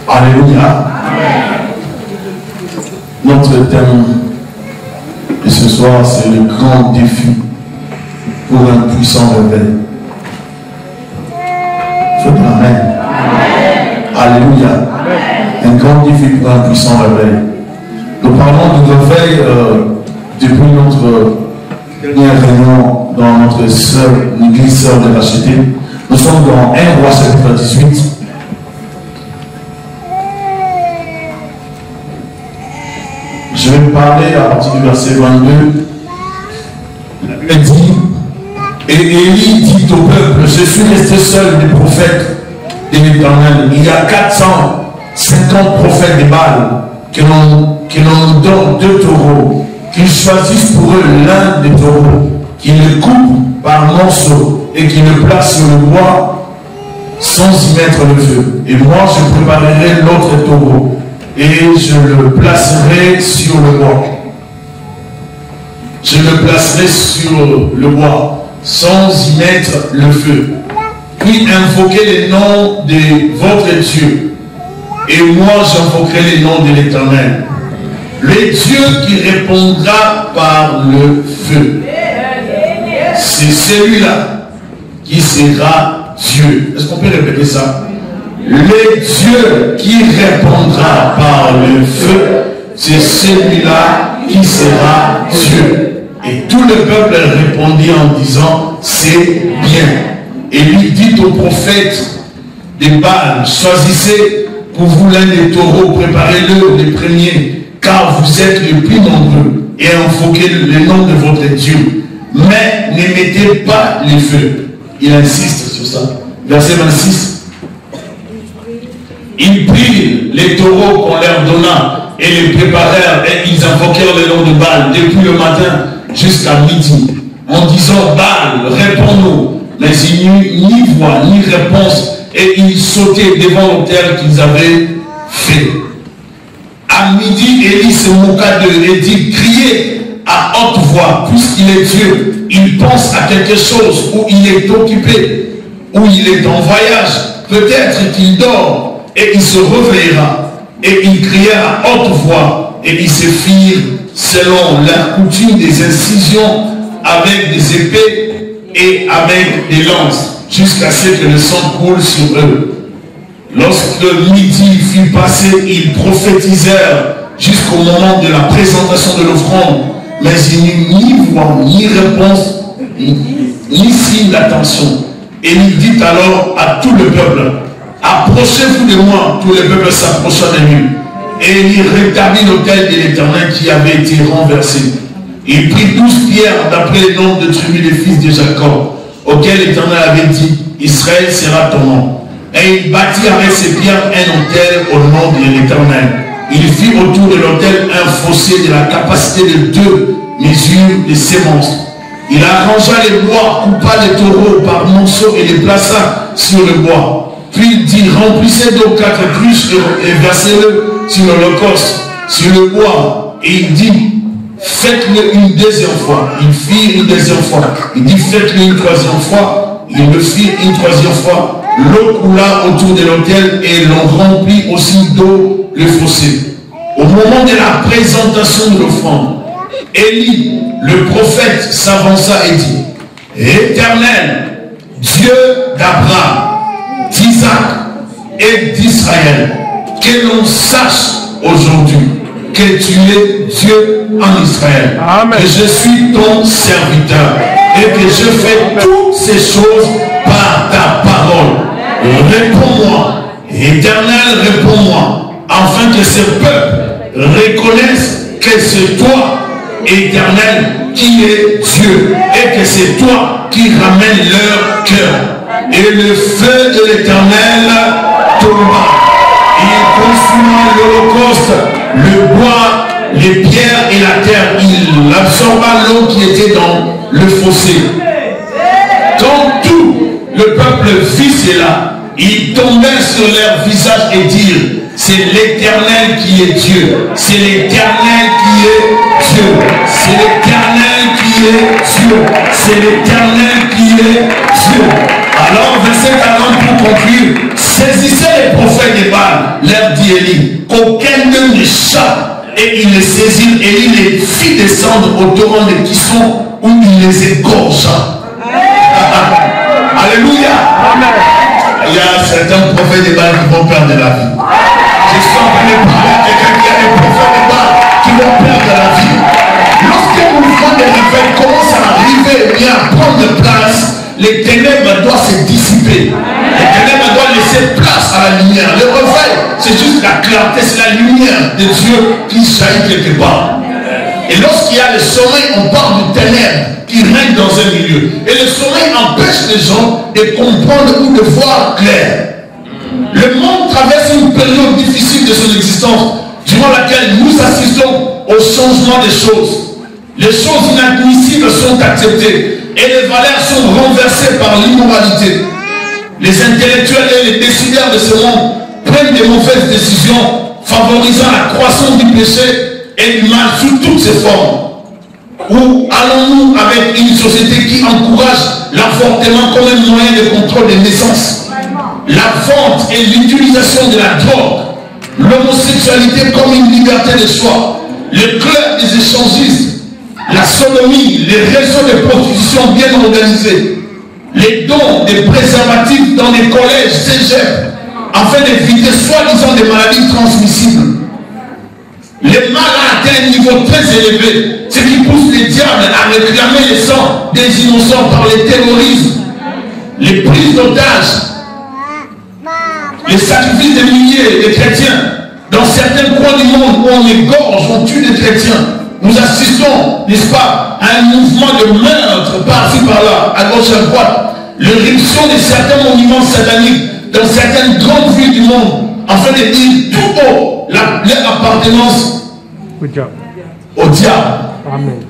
Alléluia. Notre thème de ce soir, c'est le grand défi pour un puissant réveil. Faites amen. Alléluia. Un grand défi pour un puissant réveil. Nous parlons du réveil depuis notre dernière réunion dans notre l'église sœur de Racheté. Nous sommes dans 1 Roi chapitre 18. Je vais parler à partir du verset 22. Il dit, et Élie dit au peuple, je suis resté seul des prophètes de l'Éternel. Il y a 450 prophètes de Baal que l'on donne 2 taureaux, qu'ils choisissent pour eux l'un des taureaux, qu'ils le coupent par morceaux et qu'ils le placent sur le bois sans y mettre le feu. Et moi, je préparerai l'autre taureau et je le placerai sur le bois. Je le placerai sur le bois sans y mettre le feu. Puis invoquez les noms de votre Dieu. Et moi j'invoquerai les noms de l'Éternel. Le Dieu qui répondra par le feu. C'est celui-là qui sera Dieu. Est-ce qu'on peut répéter ça? Le Dieu qui répondra par le feu, c'est celui-là qui sera Dieu. Et tout le peuple répondit en disant, c'est bien. Et lui dit au prophète des Baal, choisissez pour vous l'un des taureaux, préparez-le les premiers, car vous êtes les plus nombreux, et invoquez le nom de votre Dieu. Mais ne mettez pas les feux. Il insiste sur ça. Verset 26. Ils prirent les taureaux qu'on leur donna et les préparèrent, et ils invoquèrent le nom de Baal depuis le matin jusqu'à midi, en disant, Baal, réponds-nous. Mais il n'y eut ni voix, ni réponse, et ils sautaient devant l'autel qu'ils avaient fait. À midi, Élie se moqua d'eux et dit, criez à haute voix, puisqu'il est Dieu. Il pense à quelque chose, ou il est occupé, ou il est en voyage. Peut-être qu'il dort, et il se réveillera. Et ils crièrent à haute voix, et ils se firent selon la coutume des incisions avec des épées et avec des lances, jusqu'à ce que le sang coule sur eux. Lorsque midi fut passé, ils prophétisèrent jusqu'au moment de la présentation de l'offrande, mais il n'y eut ni voix, ni réponse, ni signe d'attention. Et il dit alors à tout le peuple, approchez-vous de moi. Tout le peuple s'approcha de lui. Et il rétablit l'autel de l'Éternel qui avait été renversé. Il prit 12 pierres d'après le nom de tribus des fils de Jacob, auquel l'Éternel avait dit, Israël sera ton nom. Et il bâtit avec ces pierres un autel au nom de l'Éternel. Il fit autour de l'autel un fossé de la capacité de 2 mesures de sémence. Il arrangea les bois, coupa les taureaux par monceaux et les plaça sur le bois. Puis il dit, remplissez d'eau 4 cruches et versez-le sur l'holocauste, sur le bois. Et il dit, faites-le une deuxième fois. Il fit une deuxième fois. Il dit, faites-le une troisième fois. Il le fit une troisième fois. L'eau coula autour de l'autel et l'on remplit aussi d'eau le fossé. Au moment de la présentation de l'offrande, Élie, le prophète, s'avança et dit, Éternel, Dieu d'Abraham, d'Isaac et d'Israël, que l'on sache aujourd'hui que tu es Dieu en Israël. Amen. Que je suis ton serviteur et que je fais toutes ces choses par ta parole. Réponds-moi, Éternel, réponds-moi, afin que ce peuple reconnaisse que c'est toi, Éternel, qui est Dieu, et que c'est toi qui ramène leur cœur. Et le feu de l'Éternel tomba. Il consuma l'holocauste, le bois, les pierres et la terre. Il absorba l'eau qui était dans le fossé. Quand tout le peuple vit cela, ils tombèrent sur leur visage et dirent, C'est l'Éternel qui est Dieu. C'est l'Éternel qui est Dieu. C'est l'Éternel qui est Dieu. C'est l'Éternel qui est Dieu. Alors, verset 40 pour conclure. Saisissez les prophètes des Baal, leur dit Élie, qu'aucun d'eux n'échappe. Et il les saisit et il les fit descendre au torrent de Kison où il les égorgea. Alléluia. Amen. Il y a certains prophètes des Baal qui vont perdre la vie. Je suis en train de parler à quelqu'un qui a des prophètes des Baal qui vont perdre la vie. Lorsqu'un mouvement de réveil commence à arriver et bien à prendre place, les ténèbres doivent se dissiper. Les ténèbres doivent laisser place à la lumière. Le réveil, c'est juste la clarté, c'est la lumière de Dieu qui jaillit quelque part. Et lorsqu'il y a le sommeil, on parle de ténèbres qui règne dans un milieu. Et le sommeil empêche les gens de comprendre ou de voir clair. Le monde traverse une période difficile de son existence, durant laquelle nous assistons au changement des choses. Les choses inadmissibles sont acceptées et les valeurs sont renversées par l'immoralité. Les intellectuels et les décideurs de ce monde prennent de mauvaises décisions, favorisant la croissance du péché et du mal sous toutes ses formes. Où allons-nous avec une société qui encourage l'avortement comme un moyen de contrôle des naissances, la vente et l'utilisation de la drogue, l'homosexualité comme une liberté de choix, le club des échangistes, la sodomie, les réseaux de prostitution bien organisés, les dons des préservatifs dans les collèges, cégeps, afin d'éviter soi-disant des maladies transmissibles. Les mal a atteint un niveau très élevé, ce qui pousse les diables à réclamer le sang des innocents par les terrorismes, les prises d'otages, les sacrifices de milliers de chrétiens. Dans certains coins du monde où on égorge, on tue des chrétiens. Nous assistons, n'est-ce pas, à un mouvement de meurtre par-ci par-là, à gauche à droite. L'éruption de certains monuments sataniques dans certaines grandes villes du monde, afin de dire tout haut leur appartenance au diable. Amen.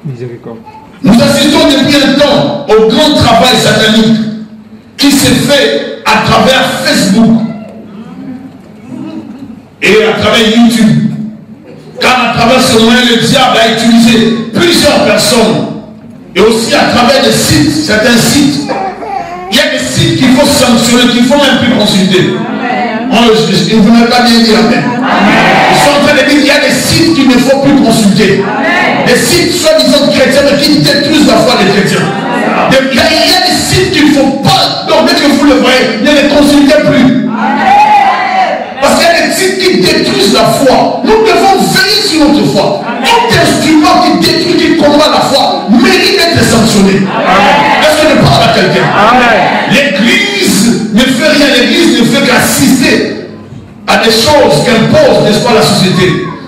Miséricorde. Nous assistons depuis un temps au grand travail satanique qui s'est fait à travers Facebook et à travers YouTube. Car à travers ce moyen, le diable a utilisé plusieurs personnes et aussi à travers des sites, certains sites. Il y a des sites qu'il faut sanctionner, qu'il ne faut même plus consulter. Je ne vous n'avez pas bien dit amen. Ils sont en train de dire qu'il y a des sites qu'il ne faut plus consulter. Des sites soi-disant chrétiens mais qui détruisent la foi des chrétiens. Il y a des sites qu'il ne faut pas, donc dès que vous le voyez, ne les consultez plus. Parce qu'il y a des sites qui détruisent la foi. Nous devons veiller sur notre foi. Tout instrument qui détruit, qui combat la foi, mérite d'être sanctionné. Est-ce que je parle à quelqu'un? L'église ne fait rien, l'église ne fait qu'assister à des choses qu'impose, n'est-ce pas, la société.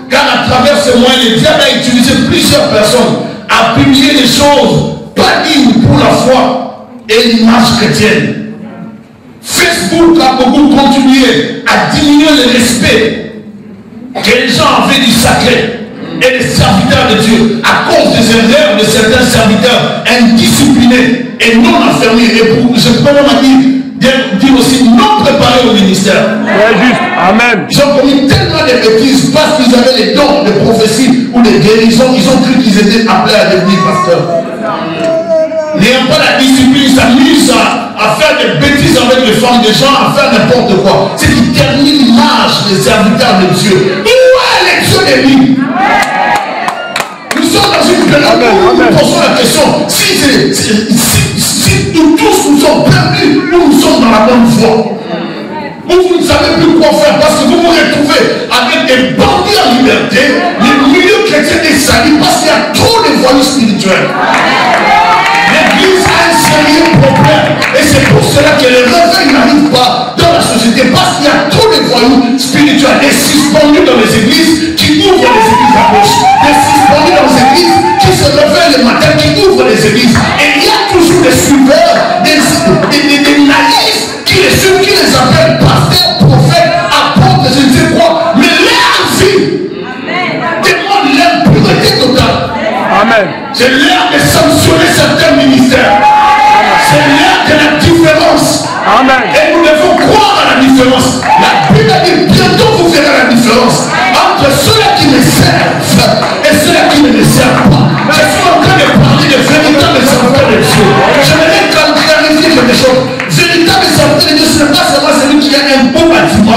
Car à travers ce moyen, le diable a utilisé plusieurs personnes à publier des choses pas dignes pour la foi et l'image chrétienne. Facebook a beaucoup contribué à diminuer le respect que les gens avaient du sacré et des serviteurs de Dieu à cause des erreurs de certains serviteurs indisciplinés et non affermis. Et je peux même dire aussi non préparés au ministère. Ouais, juste. Amen. Ils ont commis tellement de bêtises parce qu'ils avaient les dons de prophétie ou de guérison. Ils ont cru qu'ils étaient appelés à devenir pasteurs. N'ayant pas la discipline, ils s'amusent à faire des bêtises avec les femmes des gens, à faire n'importe quoi. C'est qui termine l'image des serviteurs de Dieu. Où est l'élection des vies? Nous sommes dans une période où nous posons la question, si nous tous nous sommes perdus, nous sommes dans la bonne voie. Vous ne savez plus quoi faire parce que vous vous retrouvez avec des bandits en liberté, les milieux chrétiens des salis, parce qu'il y a trop de voyous spirituels. L'église a un sérieux problème et c'est pour cela que le réveil n'arrive pas dans la société parce qu'il y a trop de voyous spirituels et suspendus dans les églises qui ouvrent les églises à gauche, des suspendus dans les églises qui se réveillent le matin, qui ouvrent les églises. Et il y a toujours des suiveurs, des naïfs qui les suivent, qui les appellent pasteurs, prophètes, apôtres, je ne sais quoi, mais leur vie demande l'impureté totale. Amen. C'est l'heure de sanctionner certains ministères. C'est l'heure de la différence. Amen. Et nous devons croire à la différence. La Bible dit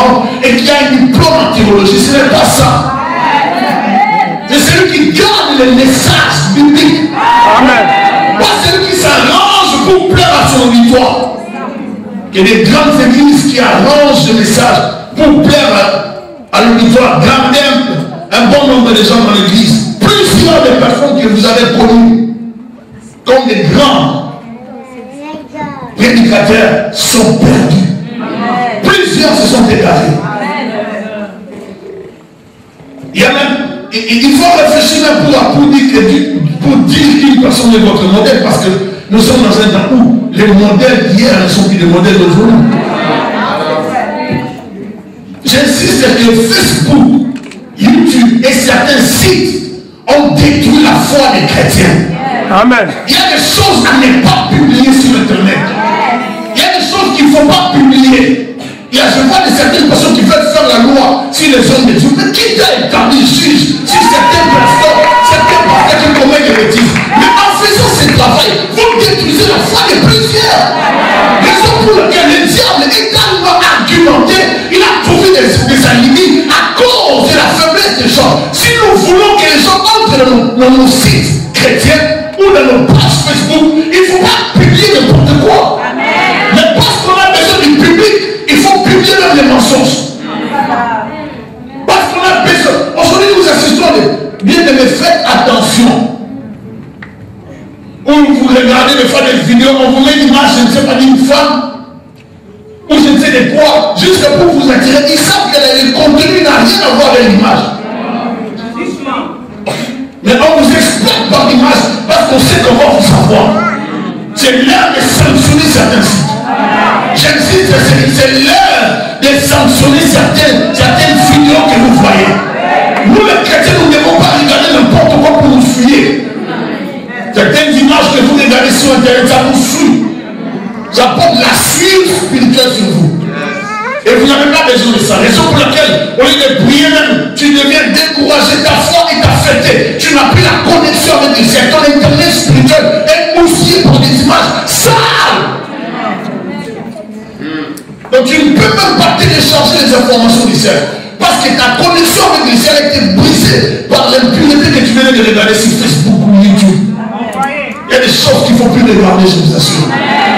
enseignement et qui a un diplôme en théologie. Ce n'est pas ça. C'est celui qui garde les messages bibliques. Amen. Pas celui qui s'arrange pour plaire à son auditoire. Il y a des grandes églises qui arrangent le message pour plaire à l'auditoire. Gardez un bon nombre de gens dans l'église. Plusieurs des personnes que vous avez connues comme des grands prédicateurs sont perdus. Plusieurs se sont égarés. Il y a même, il faut réfléchir même pour dire qu'une personne est votre modèle, parce que nous sommes dans un temps où les modèles d'hier ne sont plus des modèles d'aujourd'hui. J'insiste que Facebook, YouTube et certains sites ont détruit la foi des chrétiens. Amen. Il y a des choses qui n'est pas publiées sur Internet. Il y a des choses qu'il ne faut pas publier. Je vois certaines personnes qui veulent faire la loi sur les hommes de Dieu. Mais qui t'a établi juge sur certaines personnes, certains pasteurs qui commettent des bêtises? Mais en faisant ce travail, vous détruisez la foi de plusieurs. Raison pour laquelle le diable est tellement argumenté, il a trouvé des alibi à cause de la faiblesse des gens. Si nous voulons que les gens entrent dans nos sites chrétiens ou dans nos pages Facebook, il ne faut pas publier n'importe quoi. Mais parce qu'on a besoin du public, il faut publier même les mensonges. Parce qu'on a besoin. Aujourd'hui, nous assistons bien de me faire attention. Ou vous regardez des fois des vidéos, on vous met une image, je ne sais pas, d'une femme, ou je ne sais de quoi, juste pour vous attirer. Ils savent que le contenu n'a rien à voir avec l'image. Mais on vous exploite par l'image parce qu'on sait qu'on va vous savoir. C'est l'heure de sanctionner certains sites. J'insiste, c'est l'heure de sanctionner certaines vidéos que vous voyez. Nous les chrétiens, nous ne devons pas regarder n'importe quoi pour nous fuir. Certaines images que vous regardez sur Internet, ça vous fuit. Ça porte la suite spirituelle sur vous. Et vous n'avez pas besoin de ça. Raison pour laquelle, au lieu de prier même, tu deviens découragé, ta foi est affectée. Tu n'as plus la connexion avec les cieux. Ton internet spirituel est moussé par des images sales. Donc tu ne peux même pas télécharger les informations du ciel. Parce que ta connexion avec le ciel a été brisée par l'impunité que tu viens de regarder sur Facebook ou YouTube. Il y a des choses qu'il ne faut plus regarder, je vous assure.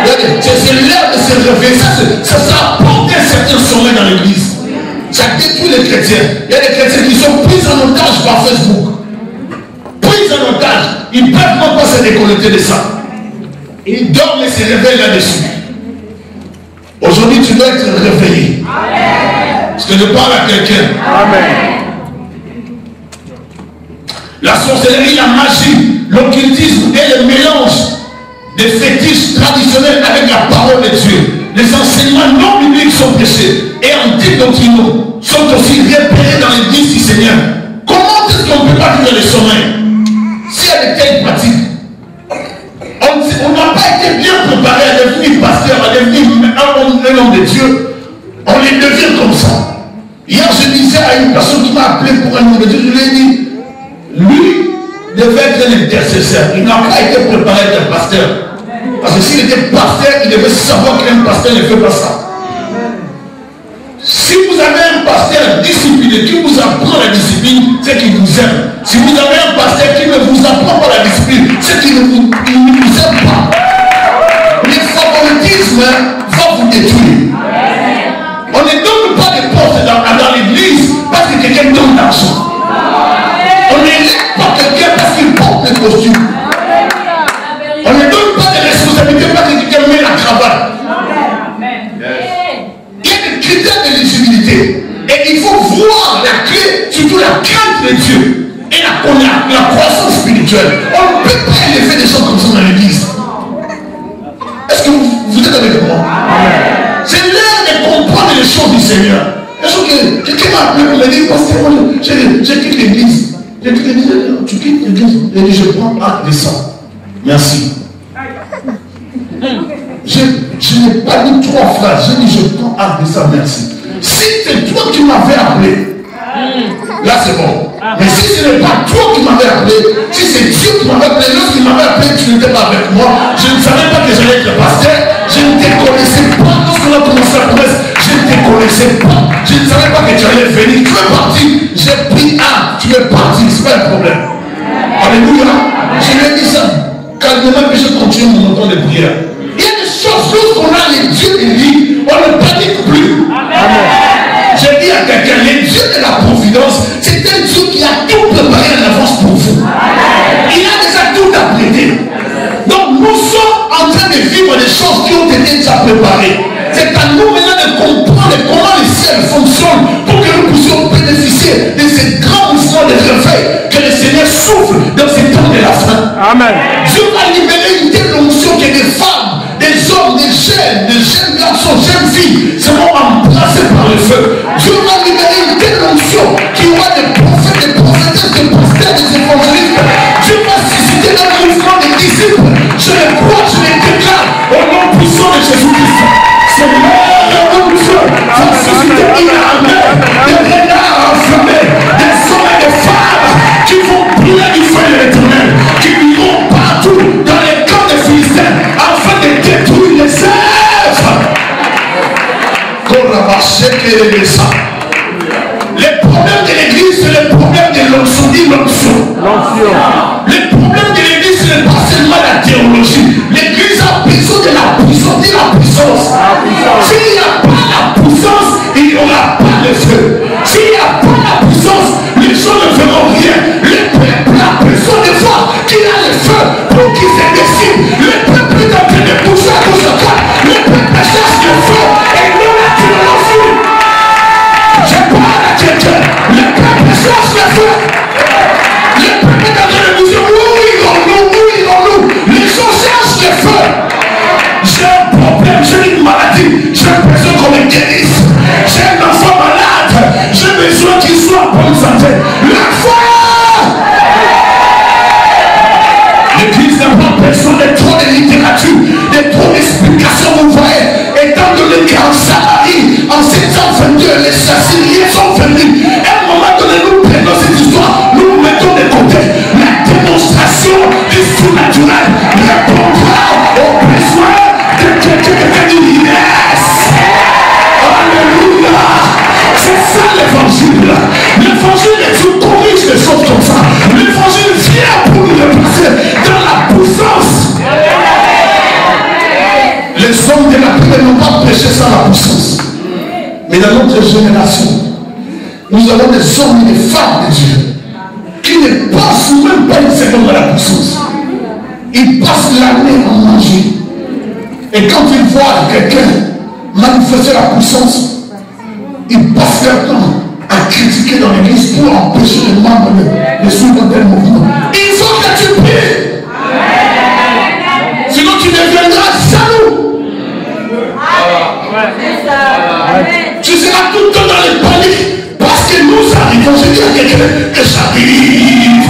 C'est l'heure de se réveiller. Ça apporte un certain sommeil dans l'église. Ça détruit les chrétiens. Il y a des chrétiens qui sont pris en otage par Facebook. Pris en otage. Ils ne peuvent même pas se déconnecter de ça. Ils dorment et se réveillent là-dessus. Aujourd'hui, tu dois être réveillé. Amen. Parce que je parle à quelqu'un. Amen. La sorcellerie, la magie, l'occultisme et le mélange des fétiches traditionnels avec la parole de Dieu. Les enseignements non bibliques sont prêchés et antidoctrinaux sont aussi repérés dans l'église du Seigneur. Comment est-ce qu'on ne peut pas vivre le sommeil s'il y a de telles pratiques? On n'a pas été bien préparé à devenir pasteur, à devenir un homme de Dieu. On les devient comme ça. Hier, je disais à une personne qui m'a appelé pour un homme de Dieu, je lui ai dit, lui devait être un intercesseur. Il n'a pas été préparé à être pasteur. Parce que s'il était pasteur, il devait savoir qu'un pasteur ne fait pas ça. Si vous avez un pasteur discipliné qui vous apprend la discipline, c'est qu'il vous aime. Si vous avez un pasteur qui ne vous apprend pas la discipline, c'est qu'il ne vous aime pas. Le favoritisme va vous détruire. On ne donne pas de poste dans l'église parce que quelqu'un donne l'argent. On n'élève pas quelqu'un parce qu'il porte le costume. On ne donne pas de responsabilité parce que quelqu'un met la cravate. Il y a des critères d'éligibilité. Et il faut voir la clé, surtout la crainte de Dieu et la croissance spirituelle. On ne peut pas élever des gens comme ça dans l'église. Est-ce que vous êtes avec moi? C'est l'heure de comprendre les choses du Seigneur. Quelqu'un m'a appelé pour me dire, parce que moi, j'ai quitté l'église. J'ai quitté l'église. Tu quittes l'église. J'ai dit, je prends acte de ça. Merci. Je n'ai pas dit 3 phrases. J'ai dit, je prends acte de ça. Merci. Si c'est toi qui m'avais appelé, là c'est bon. Mais si ce n'est pas toi qui m'avais appelé, si c'est Dieu qui m'avait appelé, lorsqu'il m'avait appelé, tu n'étais pas avec moi, je ne savais pas que j'allais être pasteur, je ne te connaissais pas. Lorsqu'on a commencé la promesse, je ne te connaissais connaissais pas. Je ne savais pas que tu allais venir. Tu es parti. J'ai pris un. Tu es parti. Ce n'est pas un problème. Alléluia. Je lui ai dit ça. Calmement, puis je continue mon temps de prière. Il y a des choses, lorsqu'on a les dieux de lui, on ne panique plus. Amen. J'ai dit à quelqu'un, les dieux de la providence, c'est un Dieu qui a tout préparé en avance pour vous. Il a déjà tout apprêté. Donc nous sommes en train de vivre des choses qui ont été déjà préparées. C'est à nous maintenant de comprendre comment le ciel fonctionne pour que nous puissions bénéficier de ces grands mouvements de réveil que le Seigneur souffle dans ces temps de la fin. Amen. Dieu va libérer une telle onction que des femmes, des hommes, des jeunes garçons, jeunes filles seront embrassés par le feu. Dieu va libérer une telle onction qu'il y aura des prophètes, des prophétesses, des pasteurs, des évangélistes. Dieu va susciter un mouvement des disciples. Je les crois, je les déclare au nom puissant de Jésus-Christ. C'est l'heure de Dieu va susciter une armée de renards enflammés, des hommes et des femmes qui vont brûler du feu de l'éternel, qui iront partout dans les camps des Philistins afin de détruire les œuvres. Les problèmes de l'église, c'est le problème de l'onction, dit l'onction. Le problème de l'église, ce n'est pas seulement la théologie. L'église a besoin de la puissance, dit la puissance. S'il n'y a pas la puissance, il n'y aura pas de feu. S'il n'y a pas la puissance, les gens ne verront rien. Le peuple a besoin de voir qu'il a le feu pour qu'il se décide. Le peuple est en train de pousser à gauche à droite. Le peuple cherche le feu et non la théologie. Je parle à quelqu'un. Le peuple cherche le feu. Le peuple est en train de nous dire où irons-nous. Les gens cherchent le feu. J'ai un problème, j'ai une maladie, j'ai besoin qu'on me guérisse. J'ai un enfant malade, j'ai besoin qu'il soit en bonne santé. La foi! L'église n'a pas besoin de trop de littérature, de trop d'explications, vous voyez. Étant donné qu'en Samarie, en 722, les Assyriens sont venus. À un moment donné, nous prenons cette histoire, nous mettons de côté. La démonstration du surnaturel répondra aux besoins de quelqu'un qui dit yes. Alléluia. C'est ça l'évangile. L'évangile est une corrige des choses comme ça. L'évangile vient pour nous replacer dans la puissance. Les hommes de la Bible n'ont pas prêché sans la puissance. Mais dans notre génération, nous avons des hommes et des femmes de Dieu qui ne passent même pas une seconde à la puissance. Ils passent l'année à manger. Et quand ils voient quelqu'un manifester la puissance, ils passent leur temps à critiquer dans l'église pour empêcher les membres de suivre un tel mouvement. Il faut que tu pries. Sinon tu deviendras jaloux. Tu seras tout le temps dans les paniques parce que nous arrivons. Je dis à quelqu'un que j'arrive.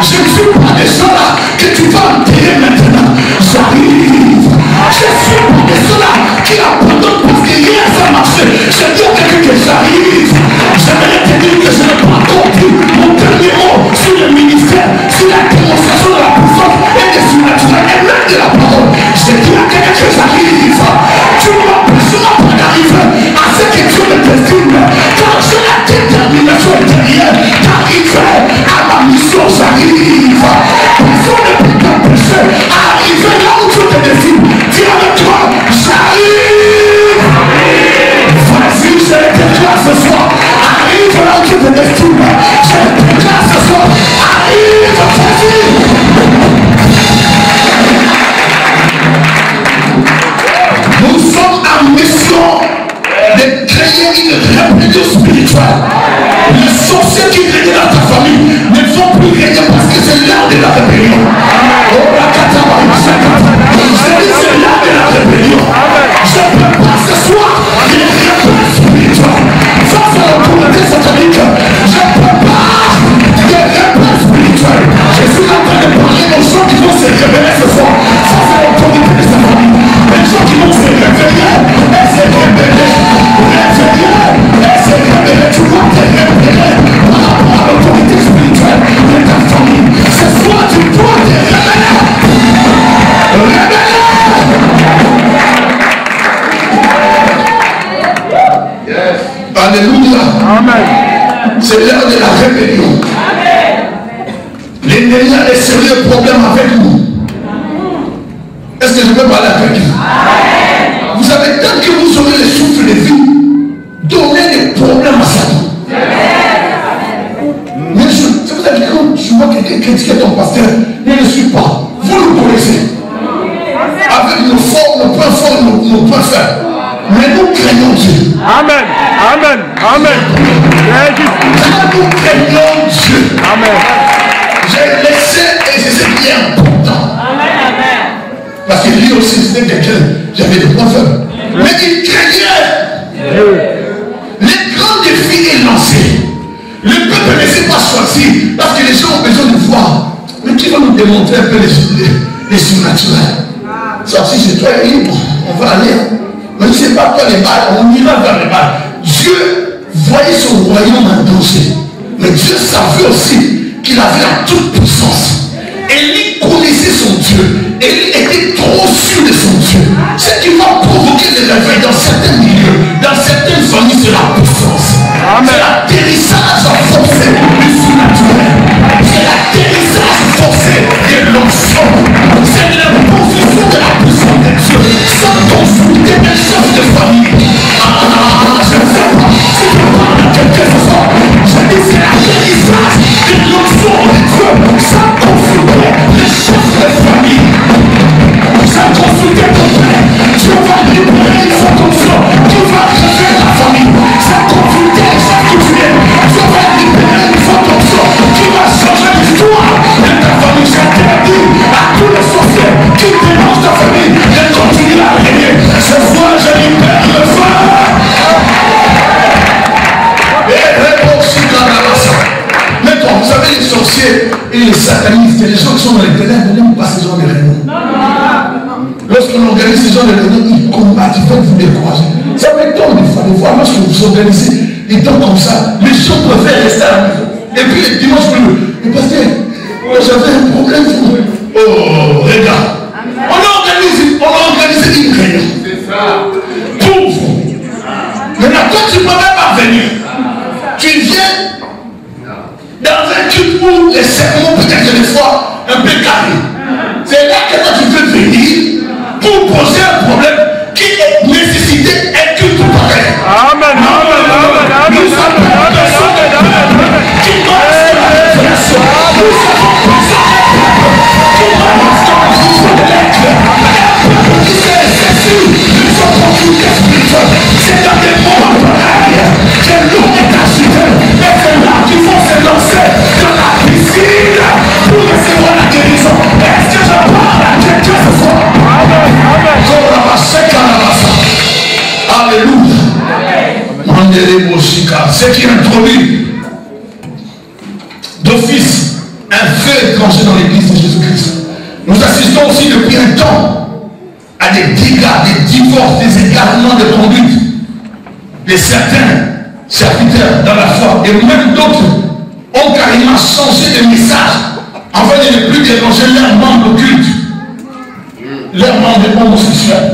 Je ne suis pas de ceux-là que tu vas enterrer maintenant. J'arrive. Je ne suis pas de ceux-là qui abandonnent parce que hier ça marchait. Je dis à quelqu'un que j'arrive. J'aimerais te dire que je n'ai pas compris mon dernier mot sur le ministère, sur la démonstration de la puissance et des surnaturels et même de la parole. Je dis à quelqu'un que j'arrive. Tu ne m'empêcheras pas d'arriver à ce que Dieu me destine. Car j'ai la détermination intérieure d'arriver à ma mission. J'arrive. Personne ne peut t'empêcher à arriver là où Dieu te destine. Dis avec toi, j'arrive. Vas-y, je le déclare ce soir. Arrive là où Dieu te destine. Je le déclare ce soir. Arrive, vas-y. Nous sommes en mission de créer une rébellion spirituelle. Les sorciers qui règnent dans ta famille ne vont plus régner parce que c'est l'heure de la rébellion. C'est l'heure de la rébellion. Je prépare ce soir les rebelles spirituels. Ça c'est l'autorité satanique. Je prépare les rebelles spirituels. Je suis en train de parler aux gens qui vont se révéler ce soir. Ça c'est l'autorité de sa famille. Les gens qui vont se réveiller et se révéler. Et se révéler. Tu dois te révéler par rapport à l'autorité spirituelle de ta famille. Ce soir tu dois te révéler. Alléluia. Amen. C'est l'heure de la rébellion. L'ennemi a des sérieux problèmes avec nous. Est-ce que je peux parler à quelqu'un? Vous savez, tant que vous aurez le souffle de vie, donnez des problèmes à Satan. Mais c'est pour ça que quand je vois quelqu'un critiquer ton pasteur, ne le suis pas. Vous le connaissez. Avec nos forts, nos points forts, nos points faibles. Mais nous craignons Dieu. Amen. Amen. Amen. Quand nous craignons Dieu. Amen. J'ai laissé et c'est ce qui est important. Parce que lui aussi c'était quelqu'un, j'avais des points faibles. Mais il craignait. Les grands défis est lancé. Le peuple ne s'est pas choisi parce que les gens ont besoin de voir. Mais qui va nous démontrer un peu les surnaturels? Sorti chez toi et libre, on va aller. Mais je ne sais pas quoi les balles, on ira vers les balles. Dieu voyait son royaume en danger. Mais Dieu savait aussi qu'il avait la toute puissance. Élie connaissait son Dieu. Élie était trop sûr de son Dieu. Ce qui va provoquer des réveils dans certains milieux, dans certaines familles, c'est la puissance. C'est l'atterrissage forcé du surnaturel. C'est l'atterrissage forcé de l'onction. C'est la position de la puissance de Dieu. Sans consulter des chefs de famille. Je ne sais pas si tu parles à quelqu'un ce soir. Je dis c'est l'atterrissage de l'onction de Dieu. Sans consulter les chefs de famille. Sans consulter ton père. Dieu va libérer une fonction qui va réveiller la famille. Sans consulter les chefs qui viennent. Dieu va libérer une fonction qui va changer l'histoire de ta famille. J'interdis à tous les sorciers qui dénoncent ta famille de continuer à régner. Ce soir, je libère le feu. Maintenant, vous savez, les sorciers et les satanistes, et les gens qui sont dans les ténèbres, n'aiment pas ces gens de réunions. Lorsqu'on organise ces gens de réunions, ils combattent, ils veulent vous décourager. Ça m'étonne des fois, lorsque vous organisez des temps comme ça, les gens préfèrent rester à la maison. Et puis les dimanches, le pasteur, j'avais un problème. Oh, regarde. On a organisé une réunion. C'est ça. Pour vous. Maintenant, toi, tu ne peux même pas venir. Tu viens dans un culte où les sermons peut-être des fois un peu carrés. C'est là que toi tu veux venir pour poser un problème qui est nécessité un culte pareil. Amen. Nous sommes personne qui doit être la révélation. Nous avons besoin d'un peuple qui doit être de l'être. Un peuple qui s'est excessif d'une opportunité spirituelle. C'est dans des moments pareils que l'eau est agitée. Et c'est là qu'il faut se lancer dans la piscine pour recevoir la guérison. Est-ce que je parle à quelqu'un ce soir? Alléluia. Ce qui introduit d'office un feu étranger dans l'église de Jésus-Christ. Nous assistons aussi depuis un temps à des dégâts, des divorces, des égarements de conduite de certains serviteurs dans la foi, et même d'autres ont carrément changé de message afin de ne plus déranger leurs membres occultes, leurs membres homosexuels.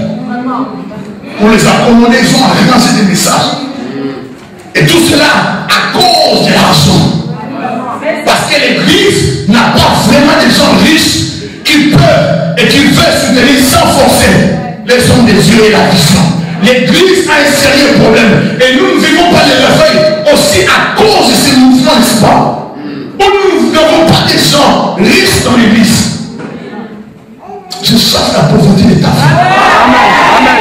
Pour les accommoder, ils ont arrangé des messages. Et tout cela à cause de l'argent. Parce que l'église n'a pas vraiment des gens riches qui peuvent et qui veulent soutenir sans forcer les hommes de Dieu et la vision. L'église a un sérieux problème. Et nous ne vivons pas les réveils aussi à cause de ces mouvements, n'est-ce pas? Où nous n'avons pas des gens riches dans l'église. Je chasse la pauvreté de ta vie. Amen.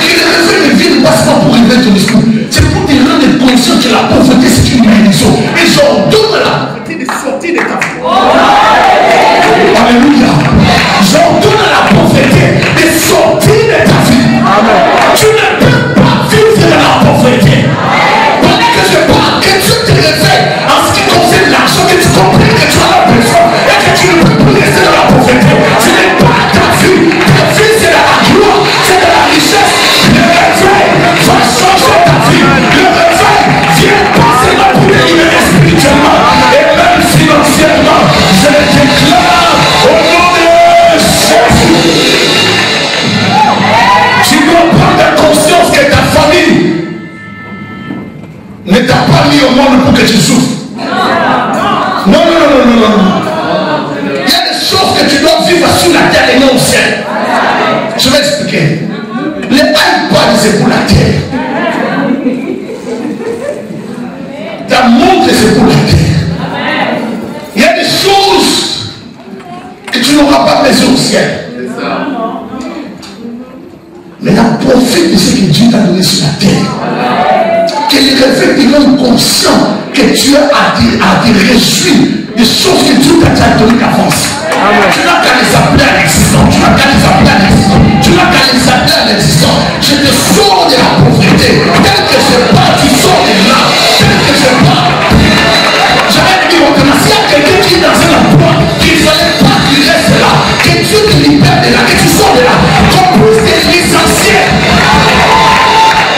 Que les réveils ne viennent pas seulement pour réveiller ton esprit. C'est pour te rendre conscient que la pauvreté c'est une malédiction. Et j'ordonne la pauvreté de sortir de ta vie. Alléluia. J'ordonne la pauvreté de sortir de ta vie. Amen. Tu ne peux pas vivre dans la pauvreté. Pendant que je parle, que Dieu te réveille en ce qui concerne l'argent, que tu comprennes que tu as la besoin et que tu ne peux plus rester dans la pauvreté. Ce n'est pas envoyé au monde pour que tu souffres. Non, non, non, non, non, non. Il y a des choses que tu dois vivre sur la terre et non au ciel. Je vais expliquer. Les iPads, c'est pour la terre. Ta montre, c'est pour la terre. Il y a des choses que tu n'auras pas besoin au ciel. Maintenant, profite de ce que Dieu t'a donné sur la terre. Que les réveils te rendent conscient que tu as à te réjouir des choses que Dieu t'a déjà données d'avance. Tu n'as qu'à les appeler à l'existence. Tu n'as qu'à les appeler à l'existence. Tu n'as qu'à les appeler à l'existence. Je te sors de la pauvreté. Tel que je pars, tu sors de là. Tel que je pars. J'avais dit autrement, s'il y a quelqu'un qui est dans un emploi, qu'il ne fallait pas qu'il reste là, que Dieu te libère de là, que tu sors de là, qu'on puisse te licencier.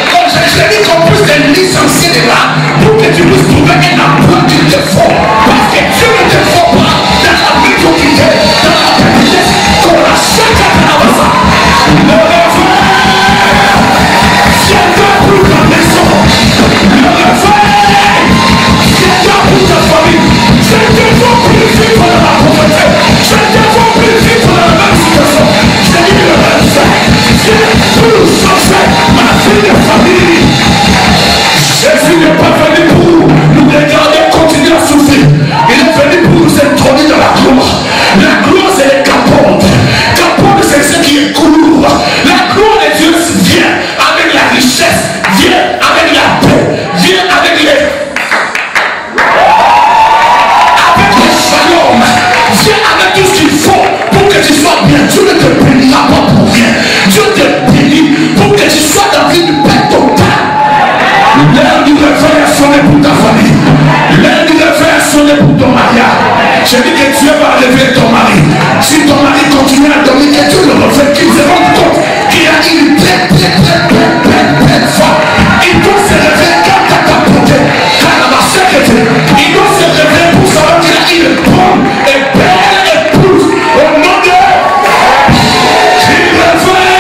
Comme je dis, qu'on puisse te licencier de là, pour que tu puisses trouver un emploi qu'il te faut. Parce que Dieu ne te faut pas dans la médiocrité, dans la petitesse, qu'on la chaque à ça. Le réveil, c'est un pour ta maison. Le réveil, c'est un pour ta famille. Je ne te vois plus vivre dans la pauvreté. Je ne te vois plus vivre dans la même situation. Je dis le réveil, c'est pour changer ma vie de famille. Jésus n'est pas venu pour nous regarder continuer à souffrir. Il est venu pour nous introduire dans la gloire. La gloire, c'est les capotes. Capote, c'est ce qui est court. La gloire de Dieu vient avec la richesse, vient avec la paix, vient avec les shalom, vient avec tout ce qu'il faut pour que tu sois bien. Dieu ne te bénira pas pour rien. Dieu te bénit pour que tu sois dans une paix totale. L'heure du réveil a sonné pour ta famille. L'heure du réveil a sonné pour ton mariage. Je dis que Dieu va réveiller ton mari. Si ton mari continue à dormir, que Dieu le réveille, qu'il se rende compte qu'il a une belle femme. Il doit se réveiller quand t'as ta beauté, quand la sécurité. Il doit se réveiller pour savoir qu'il a une bonne et belle épouse. Au nom de qu'il réveille.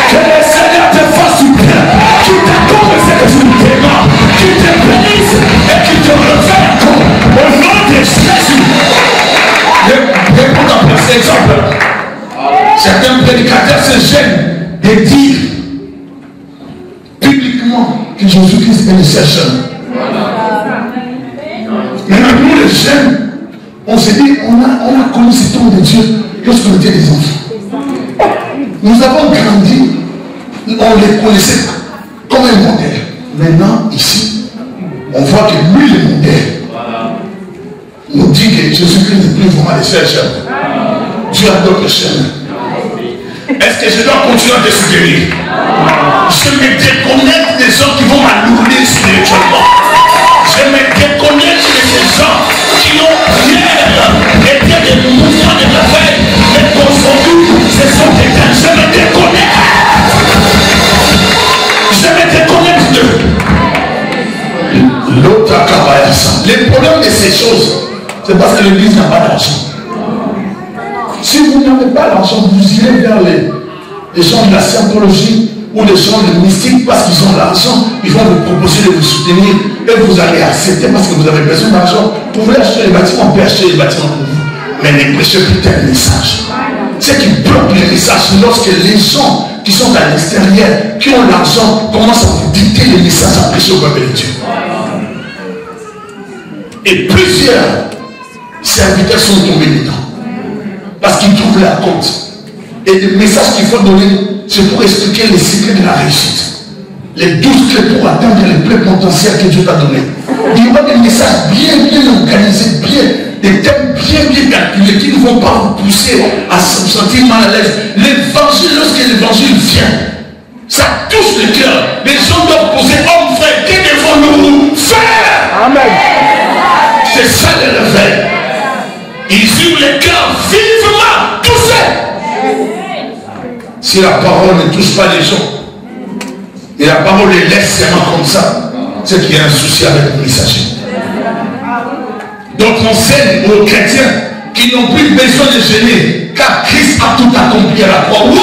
Que le Seigneur te fasse du bien, qu'il t'accorde ce que tu demandes, qu'il te bénisse et qu'il te réveille encore. Au nom de Jésus. Je prends un petit exemple. Certains prédicateurs se gênent de dire publiquement que Jésus-Christ est le seul jeune. Maintenant, nous les jeunes, on se dit, on a connu ce temps de Dieu lorsqu'on était des enfants. Nous avons grandi, on les connaissait comme un modèle. Maintenant, ici, on voit que lui, le modèle, nous dit que Jésus-Christ n'est plus vraiment le seul chemin. Dieu a d'autres chemins. Est-ce que je dois continuer à te soutenir? Je me déconnecte des gens qui vont m'alourdir spirituellement. Je me déconnecte de ces gens qui ont hier été des mouvements de réveil, mais qu'aujourd'hui, ce sont des gens. Je me déconnecte. Je me déconnecte d'eux. L'autre à les problèmes de ces choses, c'est parce que l'église n'a pas d'argent. Si vous n'avez pas l'argent, vous irez vers les gens de la scientologie ou les gens de mystique parce qu'ils ont l'argent, ils vont vous proposer de vous soutenir et vous allez accepter parce que vous avez besoin d'argent. Vous pouvez acheter les bâtiments, on peut acheter les bâtiments pour vous. Mais ne prêchez plus tel message. Ce qui bloque les messages, lorsque les gens qui sont à l'extérieur, qui ont l'argent, commencent à vous dicter les messages à prêcher au peuple de Dieu. Et plusieurs serviteurs sont tombés dedans. Parce qu'ils trouvent la compte. Et le message qu'il faut donner, c'est pour expliquer les secrets de la réussite. Les 12 clés pour atteindre les pleins potentiels que Dieu t'a donné. Il y aura des messages bien organisés, des thèmes bien calculés qui ne vont pas vous pousser à se sentir mal à l'aise. L'évangile, lorsque l'évangile vient, ça touche le cœur. Les gens doivent poser, homme frère, que devons-nous faire? Amen. C'est ça le réveil. Ils ouvrent le cœur vivement, touchés. Si la parole ne touche pas les gens, et la parole les laisse seulement comme ça, c'est qu'il y a un souci avec le messager. Donc on enseigne aux chrétiens qui n'ont plus besoin de gêner, car Christ a tout accompli à la croix. Waouh!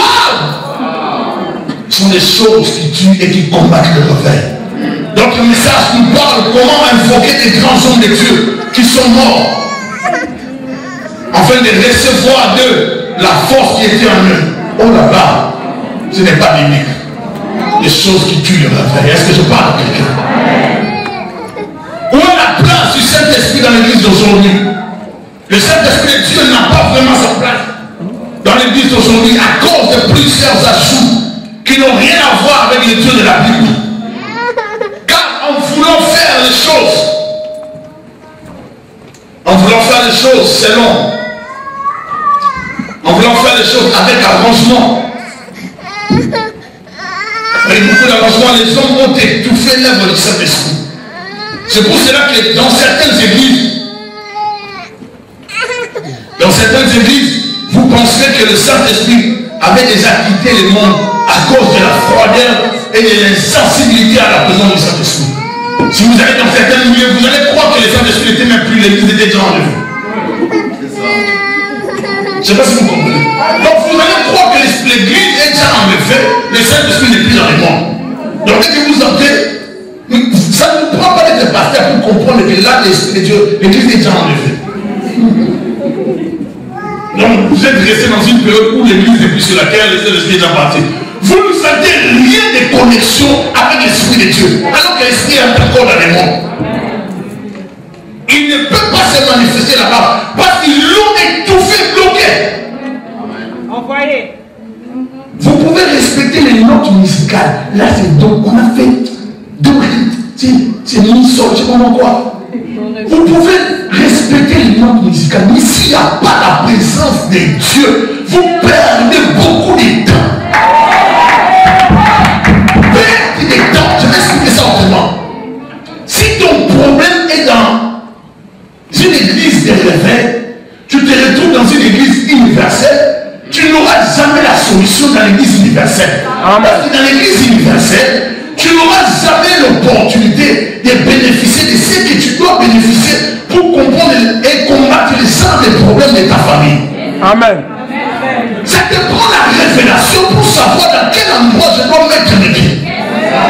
sont des choses qui tuent et qui combattent le réveil. Donc le message nous parle comment invoquer des grands hommes de Dieu qui sont morts, afin de recevoir d'eux la force qui était en eux. Oh là là, ce n'est pas biblique. Les choses qui tuent le réveil. Est-ce que je parle à quelqu'un? Où est la place du Saint-Esprit dans l'église d'aujourd'hui? Le Saint-Esprit de Dieu n'a pas vraiment sa place dans l'église d'aujourd'hui à cause de plusieurs ajouts qui n'ont rien à voir avec les dieux de la Bible. Car en voulant faire les choses, selon, en voulant faire les choses avec arrangement, avec beaucoup d'arrangement, les hommes ont étouffé l'œuvre du Saint-Esprit. C'est pour cela que dans certaines églises, vous penserez que le Saint-Esprit avait déjà quitté le monde à cause de la froideur et de l'insensibilité à la présence du Saint-Esprit. Si vous allez dans certains milieux, vous allez croire que le Saint-Esprit n'était même plus, l'église était déjà enlevée. Je ne sais pas si vous comprenez. Donc vous allez croire que l'église est déjà enlevée, le Saint-Esprit n'est plus dans le monde. Donc dès que vous entrez, ça ne vous prend pas d'être pasteur pour comprendre que là, l'Esprit de Dieu, l'église est déjà enlevée. Donc vous êtes resté dans une période où l'église n'est plus sur la terre, l'Esprit est déjà parti. Vous ne sentez rien de connexion avec l'Esprit de Dieu, alors que l'Esprit est encore dans le monde. Il ne peut pas se manifester là-bas parce qu'ils l'ont étouffé, bloqué. Envoyé. Vous pouvez respecter les notes musicales. Là, c'est donc, on a fait deux rythmes, c'est mi-sol, je sais pas quoi. Vous pouvez respecter les notes musicales, mais s'il n'y a pas la présence de Dieu, vous perdez beaucoup de temps. Perdez des temps, je vais expliquer ça autrement. Si ton problème est dans une église de réveil, tu te retrouves dans une église universelle, tu n'auras jamais la solution dans l'église universelle. Parce que dans l'église universelle, tu n'auras jamais l'opportunité de bénéficier de ce que tu dois bénéficier pour comprendre et combattre les gens des problèmes de ta famille. Amen. Ça te prend la révélation pour savoir dans quel endroit je dois mettre mes pieds.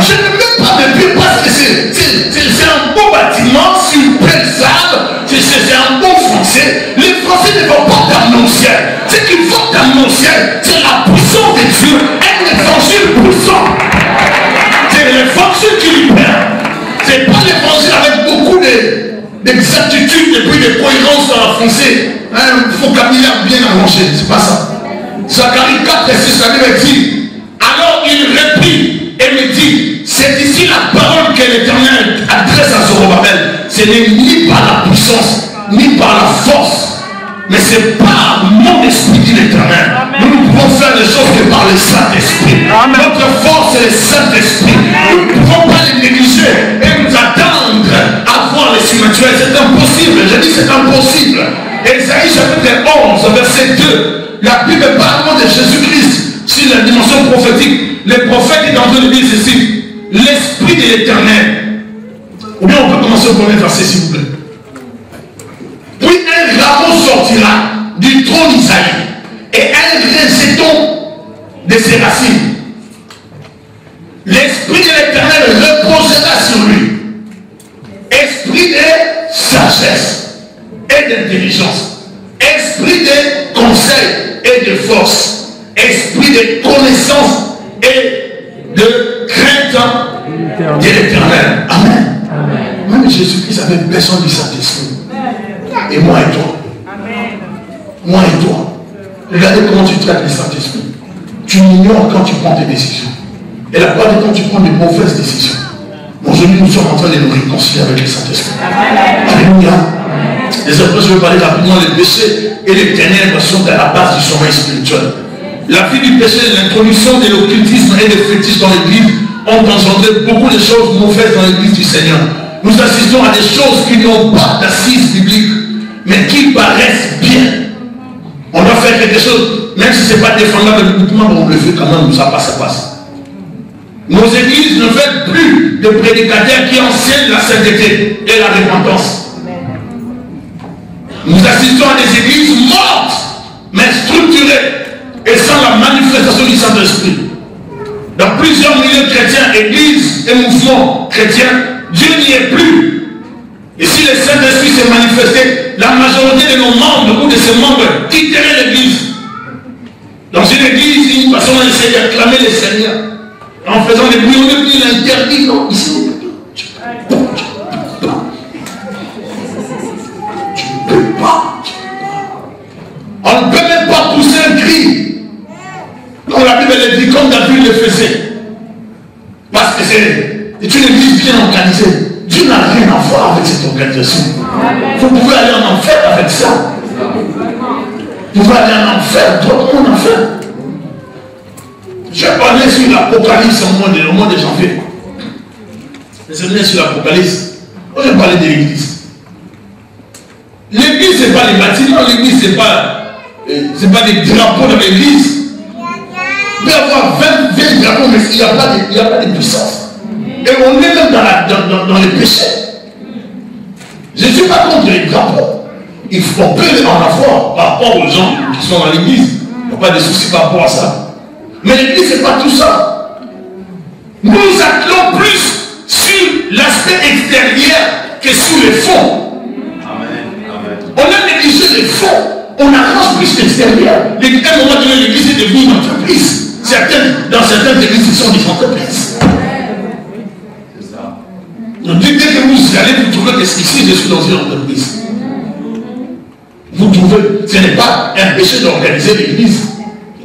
Je ne mets pas mes pieds parce que c'est un beau bâtiment, c'est une belle salle, c'est un bon français. Les Français ne vont pas t'annoncer. Ce qu'ils vont t'annoncer, c'est la puissance de Dieu et l'évangile puissant. C'est l'évangile qui libère. C'est pas l'évangile avec beaucoup d'exactitude et puis de cohérence dans la français. Un vocabulaire bien arrangé, c'est pas ça. Zacharie 4 et 6, la Bible dit, alors il reprit et me dit, c'est ici la parole que l'Éternel adresse à Zorobabel. Ce n'est ni par la puissance, ni par la force, mais c'est par mon esprit, dit l'Éternel. Nous ne pouvons faire les choses que par le Saint-Esprit. Notre force est le Saint-Esprit. Nous ne pouvons pas les négliger et nous attendre à voir les surnaturels. C'est impossible. Je dis c'est impossible. Ésaïe chapitre 11, verset 2. La Bible parle de Jésus-Christ sur la dimension prophétique. Le prophète est en train de dire ceci. L'Esprit de l'Éternel. Ou bien on peut commencer au premier verset, s'il vous plaît. Puis un rameau sortira du trône d'Isaïe et un rejeton de ses racines. L'Esprit de l'Éternel reposera sur lui. Esprit de sagesse et d'intelligence. Esprit de conseil et de force. Esprit de connaissance et de crainte de l'Éternel. Amen. Même Jésus-Christ avait besoin du Saint-Esprit. Et moi et toi. Amen. Moi et toi. Regardez comment tu traites le Saint-Esprit. Tu l'ignores quand tu prends tes décisions. Et la plupart du temps, tu prends des mauvaises décisions. Aujourd'hui, nous sommes en train de nous réconcilier avec le Saint-Esprit. Alléluia. Désormais, je vais parler rapidement des péchés et les ténèbres sont à la base du sommeil spirituel. La vie du péché, l'introduction de l'occultisme et des fétiches dans l'église ont engendré beaucoup de choses mauvaises dans l'église du Seigneur. Nous assistons à des choses qui n'ont pas d'assises bibliques, mais qui paraissent bien. On doit faire quelque chose, même si ce n'est pas défendable bibliquement, on le fait quand même, ça passe. Nos églises ne veulent plus de prédicateurs qui enseignent la sainteté et la repentance. Nous assistons à des églises mortes, mais structurées, et sans la manifestation du Saint-Esprit. Donc dans plusieurs milieux chrétiens, églises et mouvements chrétiens, Dieu n'y est plus. Et si le Saint-Esprit s'est manifesté, la majorité de nos membres ou de ses membres quitteraient l'église. Dans une église, une façon d'essayer d'acclamer le Seigneur. En faisant des bruits, on est venu l'interdit. Non, ici, tu ne peux pas. On ne peut même pas pousser un cri. Comme la Bible le dit, comme David le faisait. Parce que c'est une église bien organisée. Dieu n'a rien à voir avec cette organisation. Vous pouvez aller en enfer avec ça. Vous pouvez aller en enfer, d'autres en enfer. J'ai parlé sur l'Apocalypse au mois de janvier. J'ai parlé sur l'Apocalypse. J'ai parlé de l'église. L'église, ce n'est pas les bâtiments, l'église, ce n'est pas des drapeaux dans l'église. Il peut y avoir 20 drapeaux, mais il n'y a pas de puissance. Et on est même dans les péchés. Je ne suis pas contre les drapeaux. On peut en avoir par rapport aux gens qui sont dans l'église. Il n'y a pas de souci par rapport à ça. Mais l'église, ce n'est pas tout ça. Nous attelons plus sur l'aspect extérieur que sur le fond. On a négligé les fonds, on arrange plus l'extérieur. À un moment donné, l'église est devenue une entreprise. Dans certaines églises, ce sont des entreprises. Donc, dès que vous allez, vous trouvez que ici, je suis dans une entreprise. Vous trouvez, ce n'est pas un péché d'organiser l'église.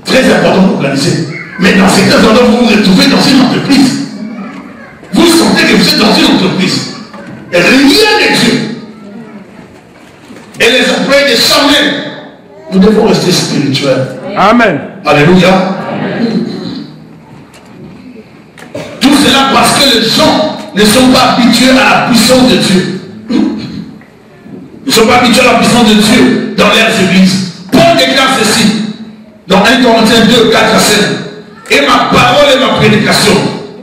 C'est très important d'organiser. Mais dans certains endroits, vous vous retrouvez dans une entreprise. Vous sentez que vous êtes dans une entreprise. Et rien de Dieu. Et les employés de Samuel, nous devons rester spirituels. Amen. Alléluia. Tout cela parce que les gens ne sont pas habitués à la puissance de Dieu. Ils ne sont pas habitués à la puissance de Dieu dans leurs églises. Paul déclare ceci dans 1 Corinthiens 2, 4 à 7. Et ma parole et ma prédication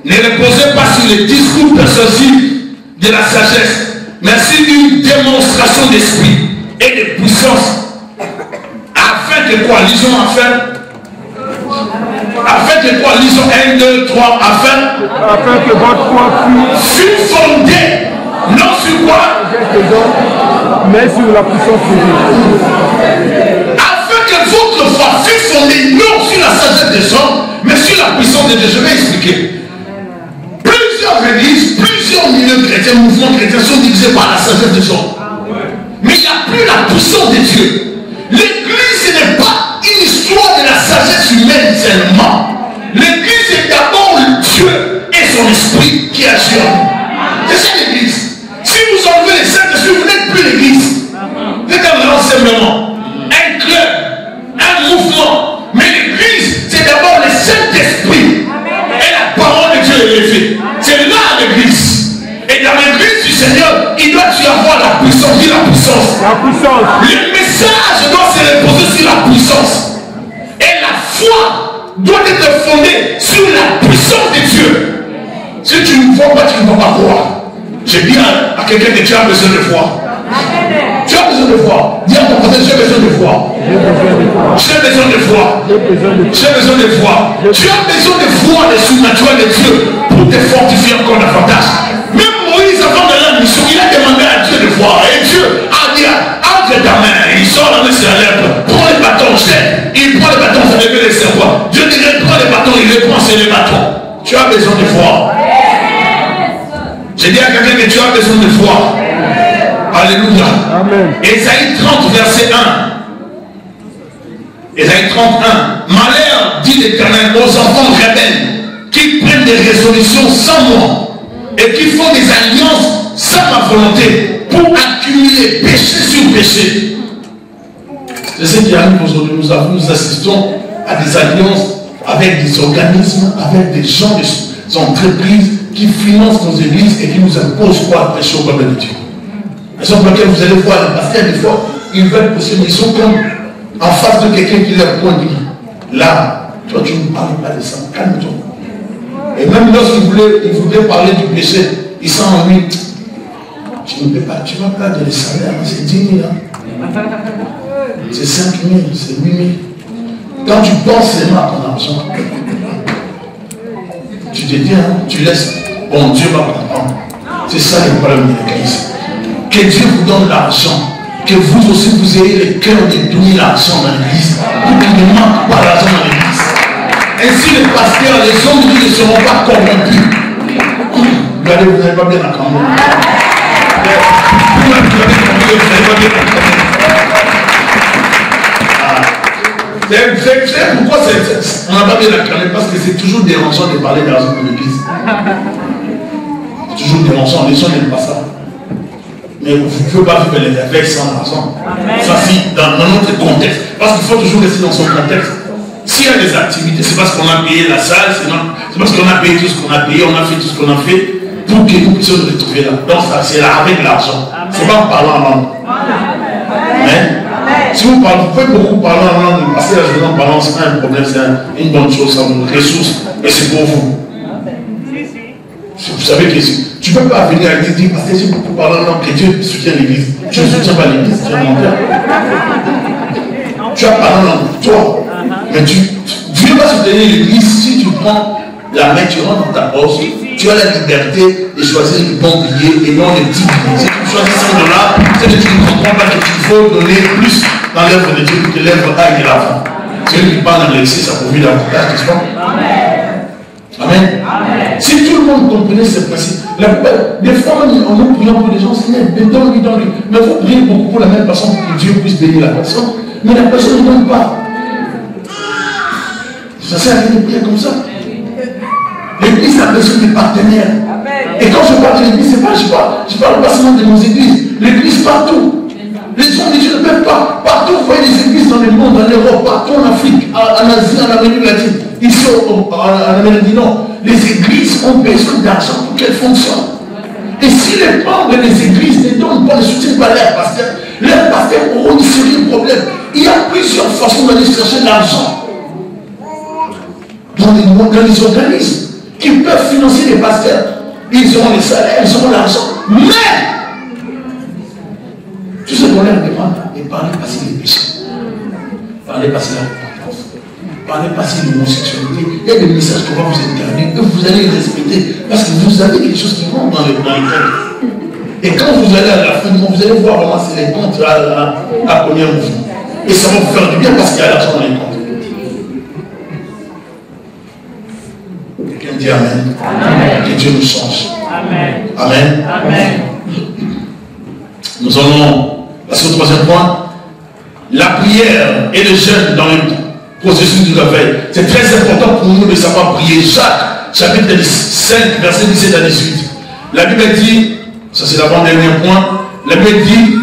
ne reposaient pas sur les discours persuasifs de la sagesse, mais sur une démonstration d'esprit et de puissance, afin que quoi? Lisons afin que quoi? Lisons 1, 2, 3, afin que votre foi fût fondée, non sur quoi? mais sur la puissance de Dieu. Afin que votre foi fût fondée, non sur la sagesse des hommes, mais sur la puissance de Dieu. Je vais expliquer. Plusieurs églises, plusieurs milieux chrétiens, mouvements chrétiens sont divisés par la sagesse des hommes. Mais il n'y a plus la puissance de Dieu. L'église, ce n'est pas une histoire de la sagesse humaine seulement. L'église est d'abord Dieu et son esprit qui agit en nous. C'est ça l'église. Si vous enlevez les Saint-Esprit, vous n'êtes plus l'église. Vous êtes un rassemblement, un club, un mouvement. Mais l'église, c'est d'abord le Saint-Esprit. Et la parole de Dieu est élevée. C'est là l'église. Et dans l'église du Seigneur, il doit y avoir la puissance. Dis la puissance. La puissance. Le message doit se reposer sur la puissance. Et la foi doit être fondée sur la puissance de Dieu. Si tu ne vois pas, tu ne vas pas croire. Je dis à quelqu'un que tu as besoin de foi. Tu as besoin de foi. Dis à ton côté, j'ai besoin de foi. J'ai besoin de foi. J'ai besoin de foi. Tu as besoin de foi, de surnaturel de Dieu pour te fortifier encore davantage. Même Moïse, avant de la mission, il a demandé à Dieu de voir. Et Dieu a dit, entre ta main, il sort la main sur la lèvre, prends les bâtons, il prend les bâtons, ça devait les serpents. Dieu dit, prends les bâtons, il les prend sur les bâtons. Tu as besoin de foi. J'ai dit à quelqu'un que tu as besoin de foi. Alléluia. Amen. Ésaïe 30, verset 1. Ésaïe 31. Malheur, dit l'Éternel, aux enfants rebelles qui prennent des résolutions sans moi et qui font des alliances sans ma volonté pour accumuler péché sur péché. C'est ce qui arrive aujourd'hui. Nous assistons à des alliances avec des organismes, avec des gens, des entreprises qui financent nos églises et qui nous imposent quoi prêcher au peuple de Dieu. Raison pour laquelle vous allez voir les pasteurs, des fois, ils veulent pousser, mais ils sont comme en face de quelqu'un qui leur point dit, là, toi tu ne parles pas de ça, calme-toi. Et même lorsqu'ils voulaient parler du péché, ils sont en lui. Tu ne peux pas, tu vas perdre les salaires, c'est 10 000 ans. C'est 5 000, c'est 8 000. Quand tu penses seulement à ton argent, tu te dis, hein, tu laisses, bon, Dieu va comprendre. C'est ça le problème de l'église. Que Dieu vous donne l'argent, que vous aussi vous ayez le cœur de donner l'argent dans l'église, pour qu'il ne manque pas l'argent dans l'église. Ainsi les pasteurs, les hommes ne seront pas corrompus. Regardez, vous n'avez pas bien entendu. Vous n'avez pas bien entendu. C'est pourquoi on n'a pas bien entendu, parce que c'est toujours dérangeant de parler d'argent dans l'église. C'est toujours dérangeant, les gens n'aiment pas ça. Mais vous ne pouvez pas vivre les réveils sans argent. Ça, c'est dans notre contexte. Parce qu'il faut toujours rester dans son contexte. S'il y a des activités, c'est parce qu'on a payé la salle, c'est parce qu'on a payé tout ce qu'on a payé, on a fait tout ce qu'on a fait pour que nous puissions nous retrouver là. Donc ça, c'est là avec l'argent. C'est pas en parlant en langue. Si vous parlez, vous pouvez beaucoup parler en langue, parce que la journée en parlant, c'est pas un problème, c'est une bonne chose, c'est une ressource, mais c'est pour vous. Vous savez que tu ne peux pas venir à l'église et dire, parce que j'ai beaucoup parlé en langue, que Dieu soutient l'église. Tu ne soutiens pas l'église, tu es menteur. Tu as parlé en langue pour toi. Mais Dieu va soutenir l'église si tu prends la main, tu rentres dans ta poche, tu as la liberté de choisir le bon billet et non les petits billets. Si tu choisis $100, c'est que tu ne comprends pas qu'il faut donner plus dans l'œuvre de Dieu que l'œuvre aille de l'avant. Celui qui parle dans l'excès, ça provient davantage, n'est-ce pas? Amen. Si tout le monde comprenait ce principe, des fois, on nous prions pour les gens, Seigneur, donne-lui. Mais il faut prier beaucoup pour la même personne pour que Dieu puisse bénir la personne. Mais la personne ne donne pas. Ça sert à rien de prier comme ça. L'église a besoin de partenaires. Et quand je parle de l'église, je parle pas seulement de nos églises. L'église partout. Les gens de Dieu ne peuvent pas. Partout, vous voyez des églises dans le monde, en Europe, partout en Afrique, en Asie, en Amérique latine, ici en Amérique du Nord. Les églises ont besoin d'argent pour qu'elles fonctionnent. Et si les membres des églises ne donnent pas, ne soutiennent pas leurs pasteurs auront des sérieux problèmes. Il y a plusieurs façons d'aller chercher l'argent dans les organismes qui peuvent financer les pasteurs. Ils auront les salaires, ils auront l'argent. Mais tout ce qu'on leur demande est parler passer les péchés, parler passer la repentance, parler passer l'homosexualité. Il y a des messages qu'on va vous interdire, que vous allez les respecter, parce que vous avez quelque chose qui rentre dans les comptes. Et quand vous allez à la fin du mois, vous allez voir vraiment c'est les comptes à combien vous faites. Et ça va vous faire du bien parce qu'il y a l'argent dans les comptes. Quelqu'un dit Amen. Amen. Que Dieu nous change. Amen. Amen. Amen. Nous allons passer au troisième point. La prière et le jeûne dans le processus du réveil. C'est très important pour nous de savoir prier. Jacques, chapitre 5, verset 17 à 18. La Bible dit, ça c'est l'avant-dernier point, la Bible dit,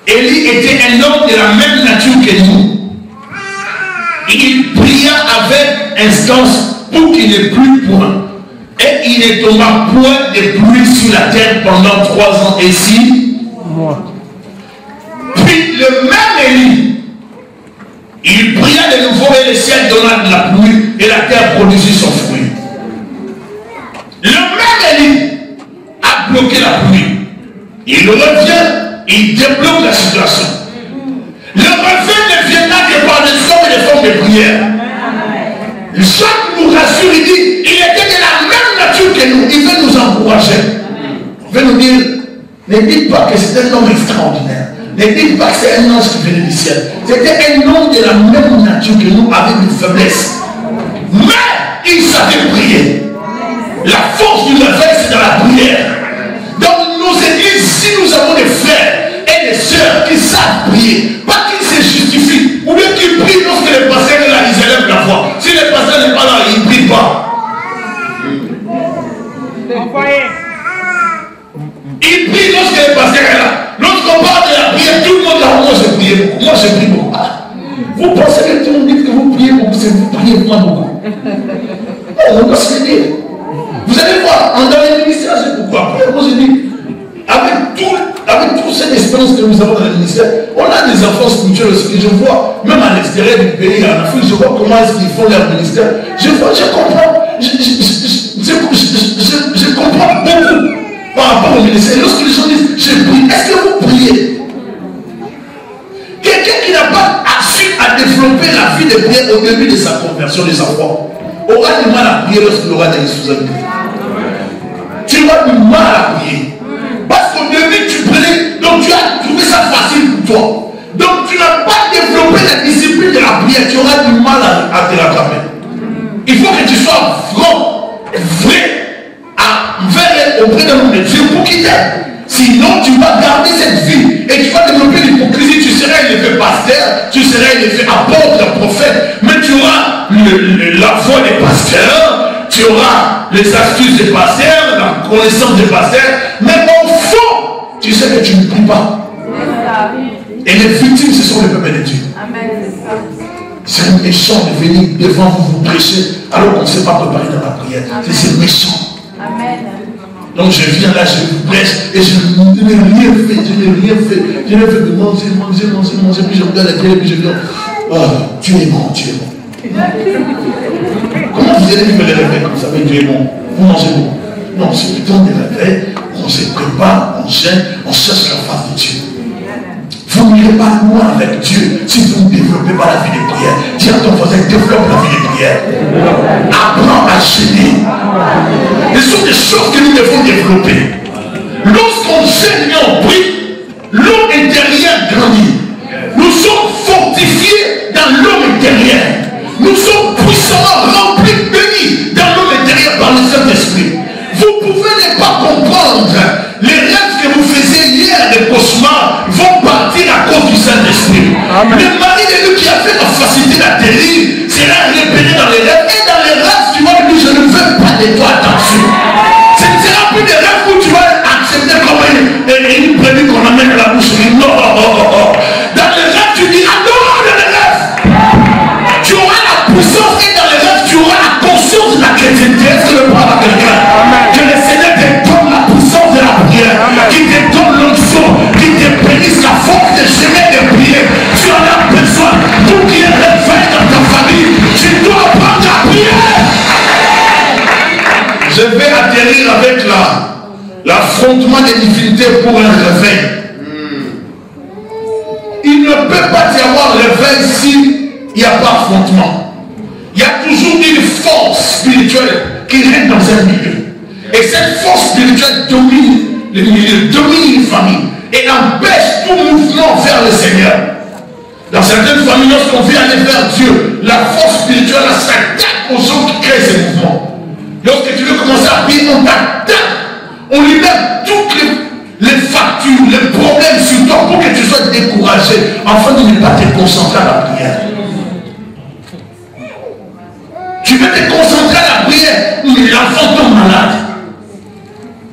Élie était un homme de la même nature que nous. Il pria avec instance pour qu'il n'ait plus point. Et il ne tomba point de pluie sur la terre pendant 3 ans et 6 mois. Puis le même Élie, il pria de nouveau et le ciel donna de la pluie et la terre produisit son fruit. Le même Élie a bloqué la pluie. Il revient, il débloque la situation. Le réveil ne vient pas que par des hommes et des femmes de prière. Jacques nous rassure, il dit, il était de la même nature que nous. Il veut nous encourager. Il veut nous dire, ne dites pas que c'est un homme extraordinaire. Ne dites pas que c'est un ange qui venait du ciel. C'était un homme de la même nature que nous, avec une faiblesse. Mais il savait prier. La force du réveil, c'est dans la prière. Dans nos églises, si nous avons des frères et des sœurs qui savent prier, pas qu'ils se justifient, ou bien qu'ils prient lorsque les pasteurs sont là, ils élèvent la voix. Si les pasteurs n'est pas là, ils ne prient pas. Ils prient lorsque les pasteurs sont là. Lorsqu'on parle de la prière, tout le monde là, moi je prie beaucoup. Moi je prie beaucoup. Vous pensez que tout le monde dit que vous priez beaucoup, c'est vous priez moins beaucoup. Non, on doit se le dire. Vous allez voir, dans les ministères, c'est pourquoi. Après, moi je dis, avec toute cette expérience que nous avons dans le ministère, on a des enfants spirituels aussi que je vois, même à l'extérieur du pays, en Afrique, je vois comment est-ce qu'ils font leur ministère. Je comprends. Je comprends beaucoup par rapport au ministère. Lorsque les gens disent, je prie, est-ce que vous priez? Quelqu'un qui n'a pas su à développer la vie de prière au début de sa conversion, de sa foi. aura du mal à prier lorsqu'il aura des responsabilités. Tu auras du mal à prier. Parce qu'au début, tu prenais, donc tu as trouvé ça facile pour toi. Donc tu n'as pas développé la discipline de la prière. Tu auras du mal à te rattraper. Il faut que tu sois vrai auprès d'un homme de Dieu pour qu'il t'aide. Sinon, tu vas garder cette vie et tu vas développer l'hypocrisie. Tu seras l'effet pasteur, tu seras l'effet apôtre, prophète, mais tu auras la foi des pasteurs, tu auras les astuces des pasteurs, la connaissance des pasteurs, mais au fond, tu sais que tu ne pries pas. Et les victimes, ce sont les peuples de Dieu. C'est méchant de venir devant vous prêcher alors qu'on ne s'est pas préparé dans la prière. C'est méchant. Donc je viens là, je vous prêche et je n'ai rien fait, je n'ai fait que manger, puis je regarde la télé, puis je dis, oh, tu es bon. Comment vous allez vivre les réveils comme ça, mais tu es bon, vous mangez bon. Non, c'est le temps des réveils, on se prépare, on gêne, on cherche la face de Dieu. Vous n'irez pas loin avec Dieu si vous ne développez pas la vie de prière. Dis à ton voisin, développe la vie de prière. Apprends à gêner. Ce sont des choses que nous devons développer. Lorsqu'on gêne et on prie, l'homme intérieur grandit. Nous sommes fortifiés dans l'homme intérieur. Nous sommes puissamment remplis, bénis dans l'homme intérieur par le Saint-Esprit. Vous pouvez ne pas comprendre. Les rêves que vous faisiez hier, les cauchemars, vont partir à cause du Saint-Esprit. Le mari de Dieu qui a fait la facilité d'atterrir sera répété dans les rêves. Et dans les rêves, tu vas lui dire, je ne veux pas de toi, attention. Ce ne sera plus des rêves où tu vas accepter comme une prévue qu'on amène à la bouche. Non. Dans les rêves, tu diras non dans les rêves. Tu auras la puissance et dans les rêves, tu auras la conscience de la chrétienté. Est-ce que le parle à quelqu'un? Que le Seigneur te donne la puissance de la prière, qui te donne l'onction, qui te bénisse la force de chemin de prier. Tu en as besoin. Pour qu'il y ait réveil dans ta famille, tu dois apprendre à prier. Je vais atterrir avec l'affrontement des difficultés pour un réveil. Il ne peut pas y avoir réveil s'il n'y a pas affrontement. Il y a toujours une force spirituelle qui règne dans un milieu. Et cette force spirituelle domine le milieu, domine une famille et empêche tout mouvement vers le Seigneur. Dans certaines familles, lorsqu'on vient aller vers Dieu, la force spirituelle s'attaque aux gens qui créent ces mouvements. Lorsque tu veux commencer à prier, on t'attaque. On libère toutes les factures, les problèmes sur toi pour que tu sois découragé afin de ne pas te concentrer à la prière. Tu veux te concentrer à la prière, mais l'enfant tombe malade.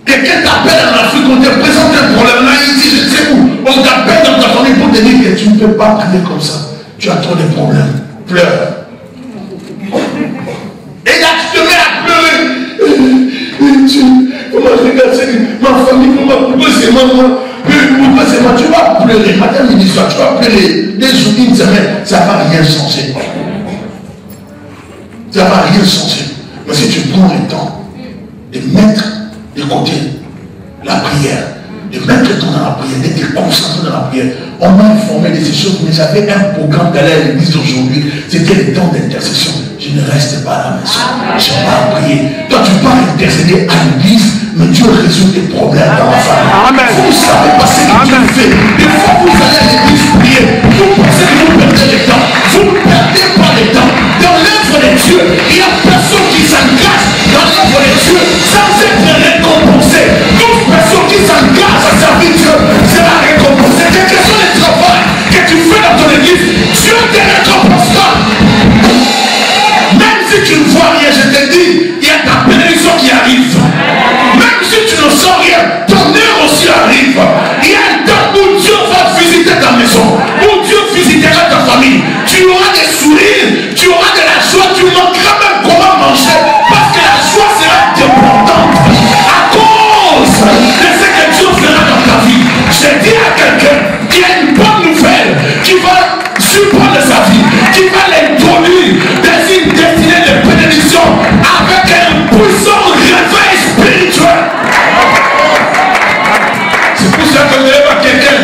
Quelqu'un t'appelle en Afrique, on te présente un problème là, il dit, je sais où. On t'appelle dans ta famille pour te dire que tu ne peux pas prier comme ça. Tu as trop de problèmes. Pleure. Et là, tu te mets à pleurer. Dieu, comment je regarde ma famille, pourquoi c'est moi, pourquoi c'est moi. Tu vas pleurer. Madame, il dit ça, tu vas pleurer. Des jours, une semaine, ça ne va rien changer. Ça ne va rien changer. Mais si tu prends le temps de mettre de côté la prière, de mettre le temps dans la prière, de te concentrer dans la prière. On m'a informé de ces choses, mais j'avais un programme d'aller à l'église d'aujourd'hui. C'était le temps d'intercession. Je ne reste pas à la maison. Je pars prier. Toi, tu pars intercéder à l'église, mais Dieu résout tes problèmes dans la famille. Vous ne savez pas ce que Dieu fait. Des fois, vous allez à l'église prier. Vous pensez que vous perdez le temps. Vous ne perdez pas le temps. Dans l'œuvre de Dieu, il y a personne qui s'engage dans l'œuvre de Dieu sans être récompensé. Toute personne qui s'engage à servir Dieu sera récompensée. Quel que soit le travail que tu fais dans ton église, Dieu te récompensera. Même si tu ne vois rien, je te dis, il y a ta bénédiction qui arrive. Même si tu ne sens rien, ton heure aussi arrive. Il y a un temps où Dieu va visiter ta maison, où Dieu visitera ta famille. Tu auras des sourires, tu auras de la joie, tu manqueras même comment manger. Parce que la joie sera dépendante à cause de ce que Dieu fera dans ta vie. Je dis à quelqu'un qui a une bonne nouvelle, qui va surprendre sa vie, qui va l'introduire dans une destinée de bénédiction avec un puissant réveil spirituel. C'est pour ça que je lève à quelqu'un.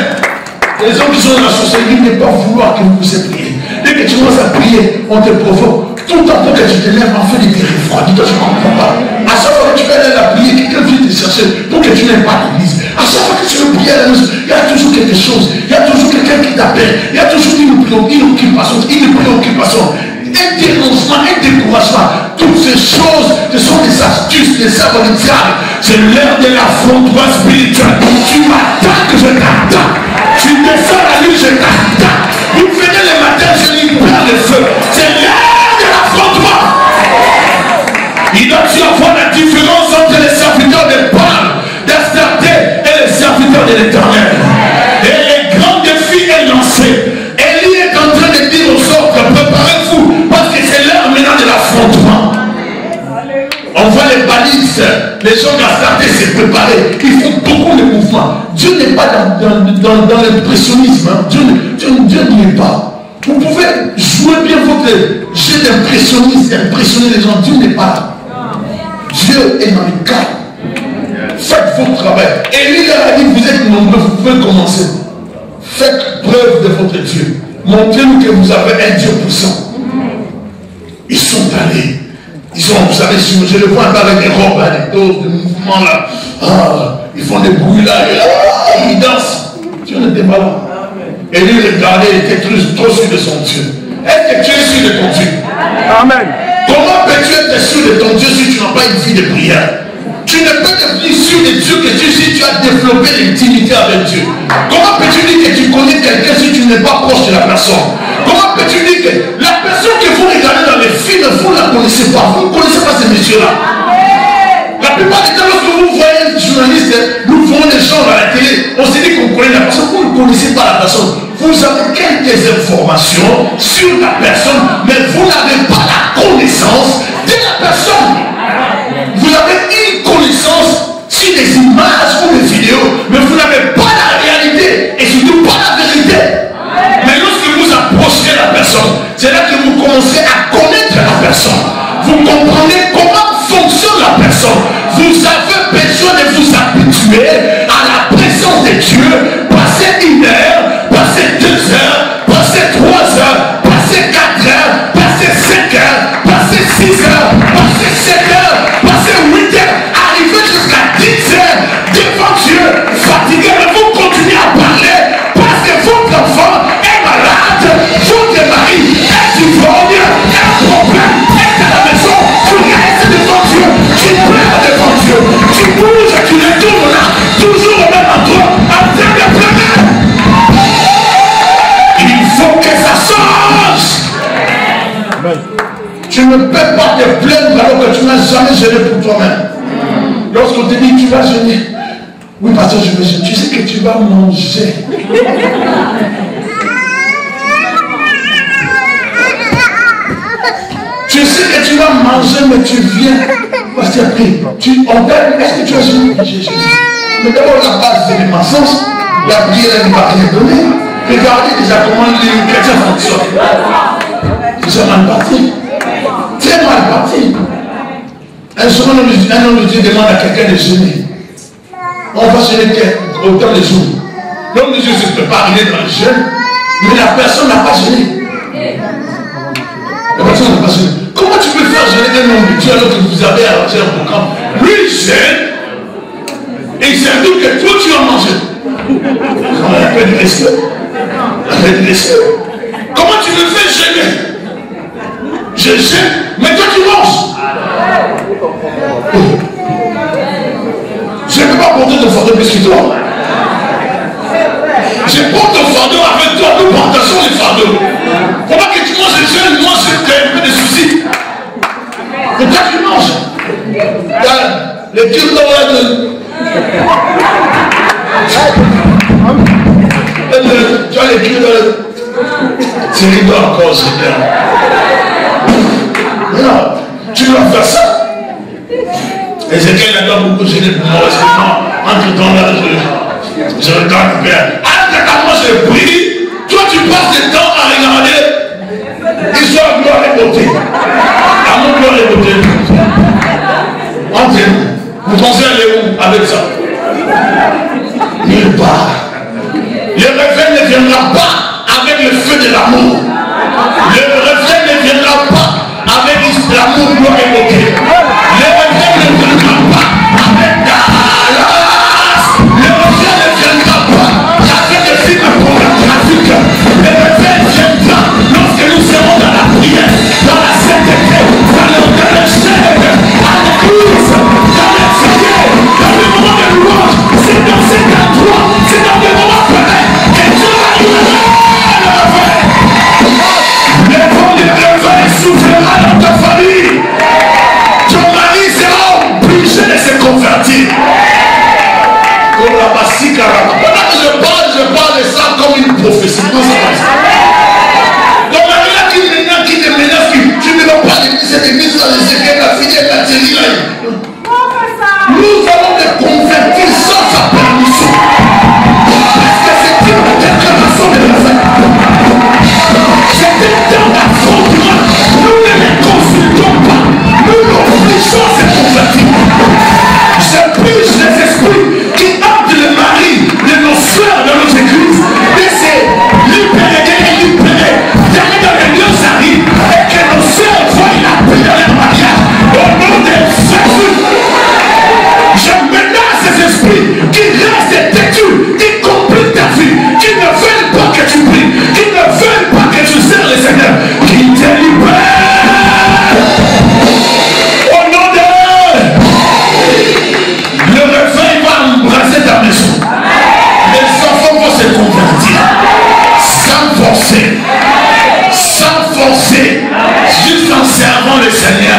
Les gens qui sont dans la société ne peuvent pas vouloir que vous puissiez prier. Dès que tu commences à prier, on te provoque. Tout le temps pour que tu te lèves, en fait, il te refroidit. Toi, tu ne comprends pas. À chaque fois que tu vas aller à la prière, quelqu'un vient te chercher pour que tu n'aies pas l'église. À chaque fois que tu veux prier à la maison, il y a toujours quelque chose. Il y a toujours quelqu'un qui t'appelle. Il y a toujours une préoccupation, un dénoncement, un découragement. Toutes ces choses, ce sont des astuces, des sabots du diable. C'est l'heure de l'affrontement spirituel. Tu m'attaques, je t'attaque. Tu descends la nuit, je t'attaque. Vous venez le matin, je libère le feu. C'est l'heure de l'affrontement. Il doit y avoir la différence entre les serviteurs de Baal, d'Astarté et les serviteurs de l'Éternel. Et le grand défi est lancé. Élie est en train de dire aux autres, préparez-vous, parce que c'est l'heure maintenant de l'affrontement. On voit les balises, les gens d'Astarté se préparer. Ils font beaucoup de mouvements. Dieu n'est pas dans l'impressionnisme. Hein. Dieu n'y est pas. Vous pouvez jouer bien votre jeu d'impressionniste, impressionner les gens. Dieu n'est pas là. Dieu est dans le cadre. Faites votre travail. Élie leur a dit, vous êtes nombreux, vous pouvez commencer. Faites preuve de votre Dieu. Montrez-nous que vous avez un Dieu puissant. Ils sont allés. Ils ont, vous savez, je le vois avec des robes, des doses, des mouvements là. Ah, ils font des bruits là, et ils dansent. Dieu n'était pas là. Et lui, regardait, il était trop sûr de son Dieu. Est-ce que tu es sûr de ton Dieu? Amen. Comment peux-tu être sûr de ton Dieu si tu n'as pas une vie de prière? Tu ne peux devenir sûr de Dieu que si tu as développé l'intimité avec Dieu. Comment peux-tu dire que tu connais quelqu'un si tu n'es pas proche de la personne? Comment peux-tu dire que la personne que vous regardez dans les films, vous ne la connaissez pas? Vous ne connaissez pas ces messieurs-là. La plupart du temps, lorsque vous voyez un journaliste, nous voyons des gens à la télé, on se dit qu'on connaît la personne, vous ne connaissez pas la personne. Vous avez quelques informations sur la personne, mais vous n'avez pas la connaissance de la personne. Vous avez une connaissance sur des images ou des vidéos, mais vous n'avez pas la réalité et surtout pas la vérité. Mais lorsque vous approchez la personne, c'est là que vous commencez à connaître la personne. Vous comprenez comment fonctionne la personne. Vous avez besoin de vous habituer à la présence de Dieu. Passer 1 heure, passer 2 heures, passer 3 heures, passer 4 heures, passer 5 heures, passer 6 heures, passer 7 heures, passer 8 heures, arriver jusqu'à 10 heures devant Dieu, fatigué, mais vous continuez à parler parce que votre enfant est malade, votre mari est divorcé, un problème est à la maison, tu restes devant Dieu, tu pleures devant Dieu, tu bouges, tu retournes là, toujours au même endroit, en train de pleurer. Il faut que ça change. Tu ne peux pas te plaindre alors que tu n'as jamais jeûné pour toi-même. Lorsqu'on te dit tu vas jeûner, oui pasteur je vais jeûner, tu sais que tu vas manger. Tu sais que tu vas manger mais tu viens. Pasteur prie, on t'aime, est-ce que tu as jeûné? J'ai jeûné. Mais d'abord la base de l'immense, la prière n'est pas rien donnée. Regardez déjà comment les chrétiens fonctionnent. C'est mal parti. Très mal parti. Un jour, un homme de Dieu demande à quelqu'un de jeûner. On va jeûner autant de jours. L'homme de Dieu se prépare, il est dans le jeûne, mais la personne n'a pas jeûné. La personne n'a pas jeûné. Comment tu peux faire jeûner un homme de Dieu alors que vous avez arrangé un programme? Lui, il jeûne, et il s'indique que toi, tu as mangé. Un peu de respect. Un peu de respect. Comment tu me fais jeûner? Je jeûne, mais toi tu manges. Je ne peux pas porter ton fardeau plus que toi. Je porte ton fardeau avec toi, nous partageons les fardeaux. Pour pas que tu manges les jeunes, moi j'ai un peu de soucis. Mais toi tu manges. Les cubes dans de... Tu as les cubes dans le... C'est rigolo encore, c'est bien. Non, tu dois faire ça. Ézéchiel a doit beaucoup gêner pour moi, parce que moi, entre temps là, je regarde bien. Alors que moi je prie, toi tu passes le temps à regarder l'histoire gloire et beauté. Amour, gloire et beauté. Entre vous pensez aller où avec ça? Nulle part. Le réveil ne viendra pas avec le feu de l'amour. Le réveil ne viendra pas Seigneur,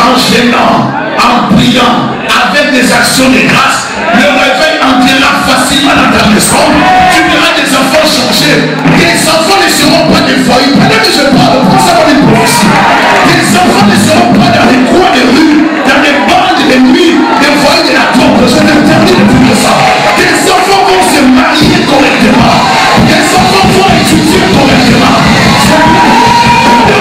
en gênant, en priant, avec des actions de grâce, le réveil entrera facilement dans ta maison. Tu verras des enfants changer. Tes enfants ne seront pas des voyous. Pendant que je parle, pour savoir une prophétie. Tes enfants ne seront pas dans les coins de rue, dans les bandes de nuit, des voyous de la trompe. Je t'interdis de tout ça. Tes enfants vont se marier correctement. Tes enfants vont étudier correctement. Le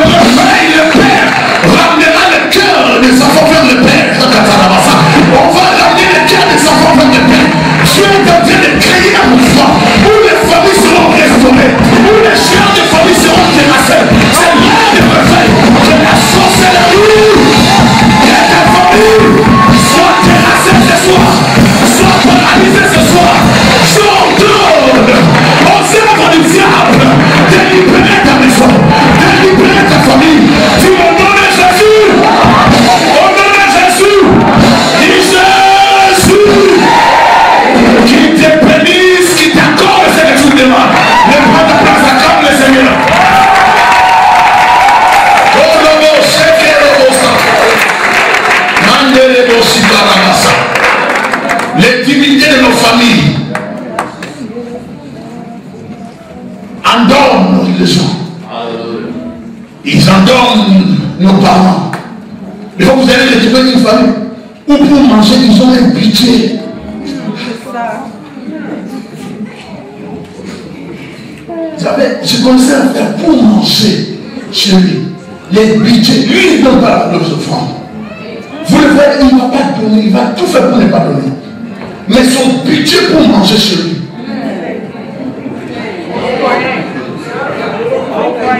réveil, le Père ramenera le cœur des enfants vers le Père. On va ramener le cœur des enfants vers le Père. Dieu est en train de créer un mouvement où les familles seront restaurées, où les chiens des familles seront terrassés. C'est l'heure du réveil de la sorcellerie. Que ta famille soit terrassée ce soir, soit paralysée ce soir. J'ordonne aux œuvres du diable de libérer ta maison, de libérer ta famille. Tu au nom de Jésus, au nom de Jésus, dis Jésus, qui te bénisse, qui t'accorde ce que tu demandes. Ne prends ta place, accorde le Seigneur. Les divinités de nos familles endorment les gens. Ils endorment nos parents. Il faut que vous allez retrouver une famille où pour manger, ils ont un budget. Vous savez, je connaissais un frère pour manger chez lui. Les budgets, lui, il ne donne pas leurs offrandes. Vous le voyez, il ne va pas donner, il va tout faire pour ne pas donner. Mais son budget pour manger chez lui.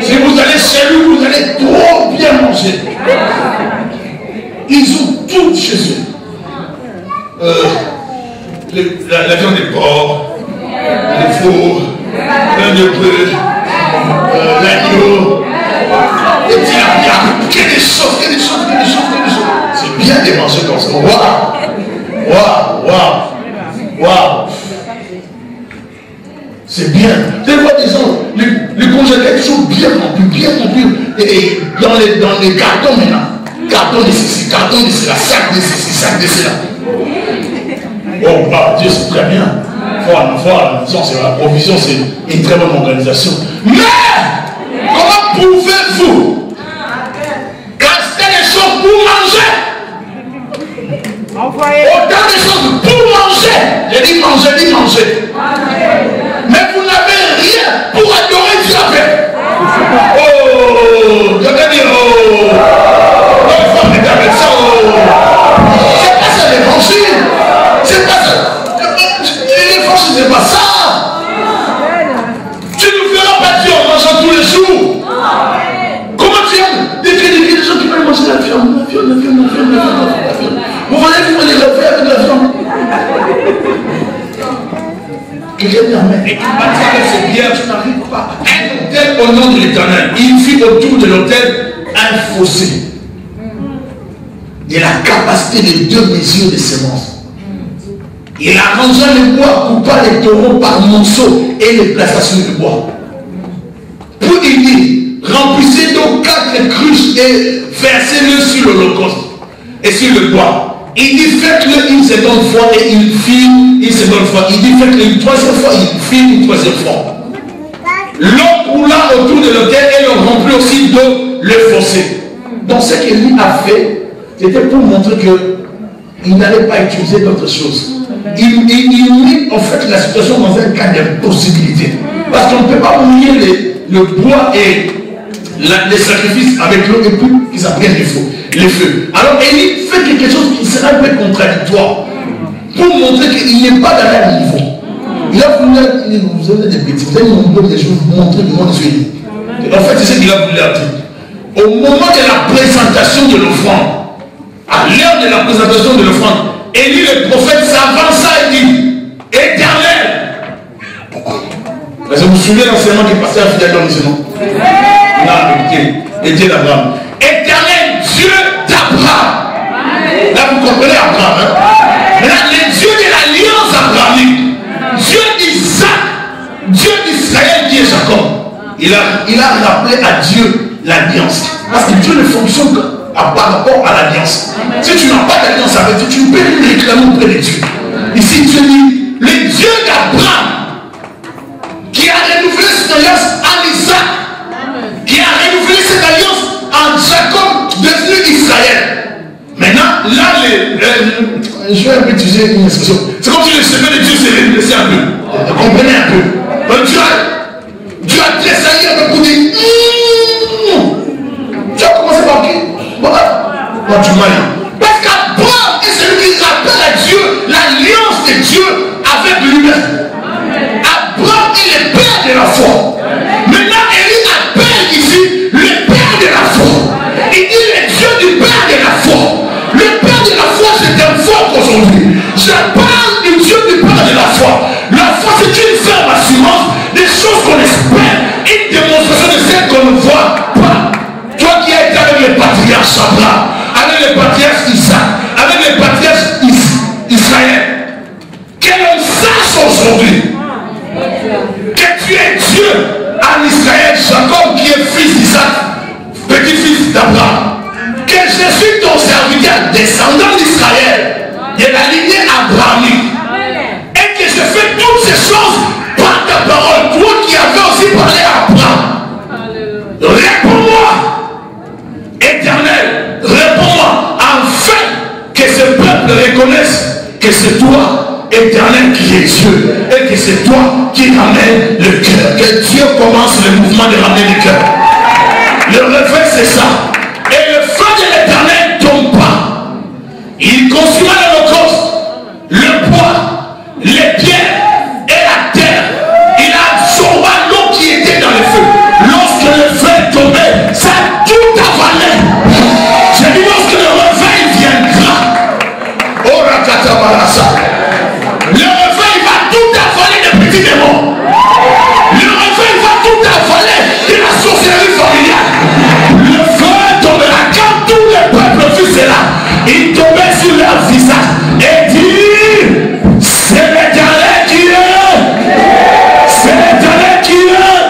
Si vous allez chez lui, vous allez trop bien manger. Ils ont tout chez eux. La viande de porc, le faux, le de bœuf, l'agneau, les tilapia, que des choses. C'est bien de manger comme ça. Waouh. C'est bien. Des fois, des gens, le congélateur est toujours bien rempli. Et dans les cartons maintenant. Carton de ceci, carton de cela, sac de ceci, sac de cela. Oh, bah, Dieu, c'est très bien. Voilà, c'est la provision, c'est une très bonne organisation. Mais, comment pouvez-vous gaster les choses pour manger? Autant de choses pour manger. J'ai dit manger. Mais vous n'avez rien pour adorer Dieu avec. Oh, je vais dire, c'est pas ça l'évangile. C'est pas ça. L'évangile, c'est pas ça. Tu ne feras pas Dieu en mangeant tous les jours. Comment tu aimes des gens qui veulent manger la viande. Vous voyez vivre les affaires avec la viande. Quelqu'un dit amen. Et tu bâtis avec ces bières, tu n'arrives pas. Un hôtel au nom de l'Éternel. Il fit autour de l'hôtel un fossé. Il a la capacité de 2 mesures de semences. Il arrangea le bois, coupa les taureaux par monceaux et les plaça sur le bois. Pour il dit, remplissez donc 4 cruches et versez-le sur l'holocauste et sur le bois. Il dit, faites-le une seconde fois et il fit une seconde fois. Il dit, faites-le une 3e fois, il fit une 3e fois. L'eau coula autour de l'autel et l'on remplit aussi d'eau le fossé. Donc ce qu'il lui a fait, c'était pour montrer qu'il n'allait pas utiliser d'autres choses. Il mit en fait la situation dans un cas d'impossibilité. Parce qu'on ne peut pas mouiller le bois et les sacrifices avec l'eau et puis ils apprennent les feux. Alors Élie fait quelque chose qui sera un peu contradictoire pour montrer qu'il n'est pas dans le même niveau. Il a voulu, vous avez des bêtises, vous avez montré des choses, vous montrer comment je suis. En fait, c'est ce qu'il a voulu dire. Au moment de la présentation de l'offrande, à l'heure de la présentation de l'offrande, Élie le prophète s'avança et dit, Éternel. Parce que vous vous souvenez l'enseignement qui passait à Fidèle dans le non? Non, Dieu d'Abraham. Éternel Dieu d'Abraham. Là, vous comprenez Abraham. Hein? Maintenant, le Dieu de l'alliance abrahamique, Dieu d'Isaac, Dieu d'Israël qui est Jacob. il a rappelé à Dieu l'alliance. Parce que Dieu ne fonctionne que par rapport à l'alliance. Si tu n'as pas d'alliance avec Dieu, tu ne peux plus réclamer auprès de Dieu. Ici, Dieu dit, le Dieu d'Abraham, qui a renouvelé cette alliance en Isaac, qui a renouvelé cette alliance en Jacob, devenu Israël. Maintenant, là, je vais un peu utiliser une expression. C'est comme si le chemin de Dieu s'est révélé un peu. Comprenez un peu. Donc, Dieu a tressailli un peu pour dire, tu as commencé par qui? Moi, tu m'as dit. Parce qu'Abraham est celui qui rappelle à Dieu l'alliance de Dieu avec lui-même. Abraham est le père de la foi. Maintenant, Élie appelle ici le père de la foi. Il dit le Dieu du père de la foi. Le père de la foi, c'est un foi aujourd'hui. Je parle du Dieu du père de la foi. La foi, c'est une ferme assurance des choses qu'on espère, une démonstration de celles qu'on ne voit pas. Toi qui as été avec les patriarches Abraham, avec les patriarches Isaac, avec les patriarches Israël, que l'on sache aujourd'hui que tu es Dieu en Israël, Jacob qui est fils d'Isaac, petit-fils d'Abraham, que je suis ton serviteur, descendant d'Israël, de la lignée abrahamique, et que je fais toutes ces choses par ta parole, toi qui avais aussi parlé à Abraham. Réponds-moi, Éternel, réponds-moi, afin que ce peuple reconnaisse que c'est toi, Éternel, qui est Dieu, et que c'est toi qui ramène le cœur. Que Dieu commence le mouvement de ramener le cœur. Le réveil, c'est ça. Et le feu de l'Éternel ne tombe pas. Il consuma l'holocauste, le bois, les pierres et la terre. Il absorba l'eau qui était dans le feu. Lorsque le feu est tombé, ça a tout avalé. J'ai dit lorsque le réveil viendra. Oh Rakatabarasa. Le réveil va tout avaler des petits démons. Le réveil va tout avaler de la sorcellerie familiale. Le feu tombera quand tout le peuple fut cela. Il tombait sur leur visage et dit, c'est l'Éternel qui est. C'est l'Éternel qui est.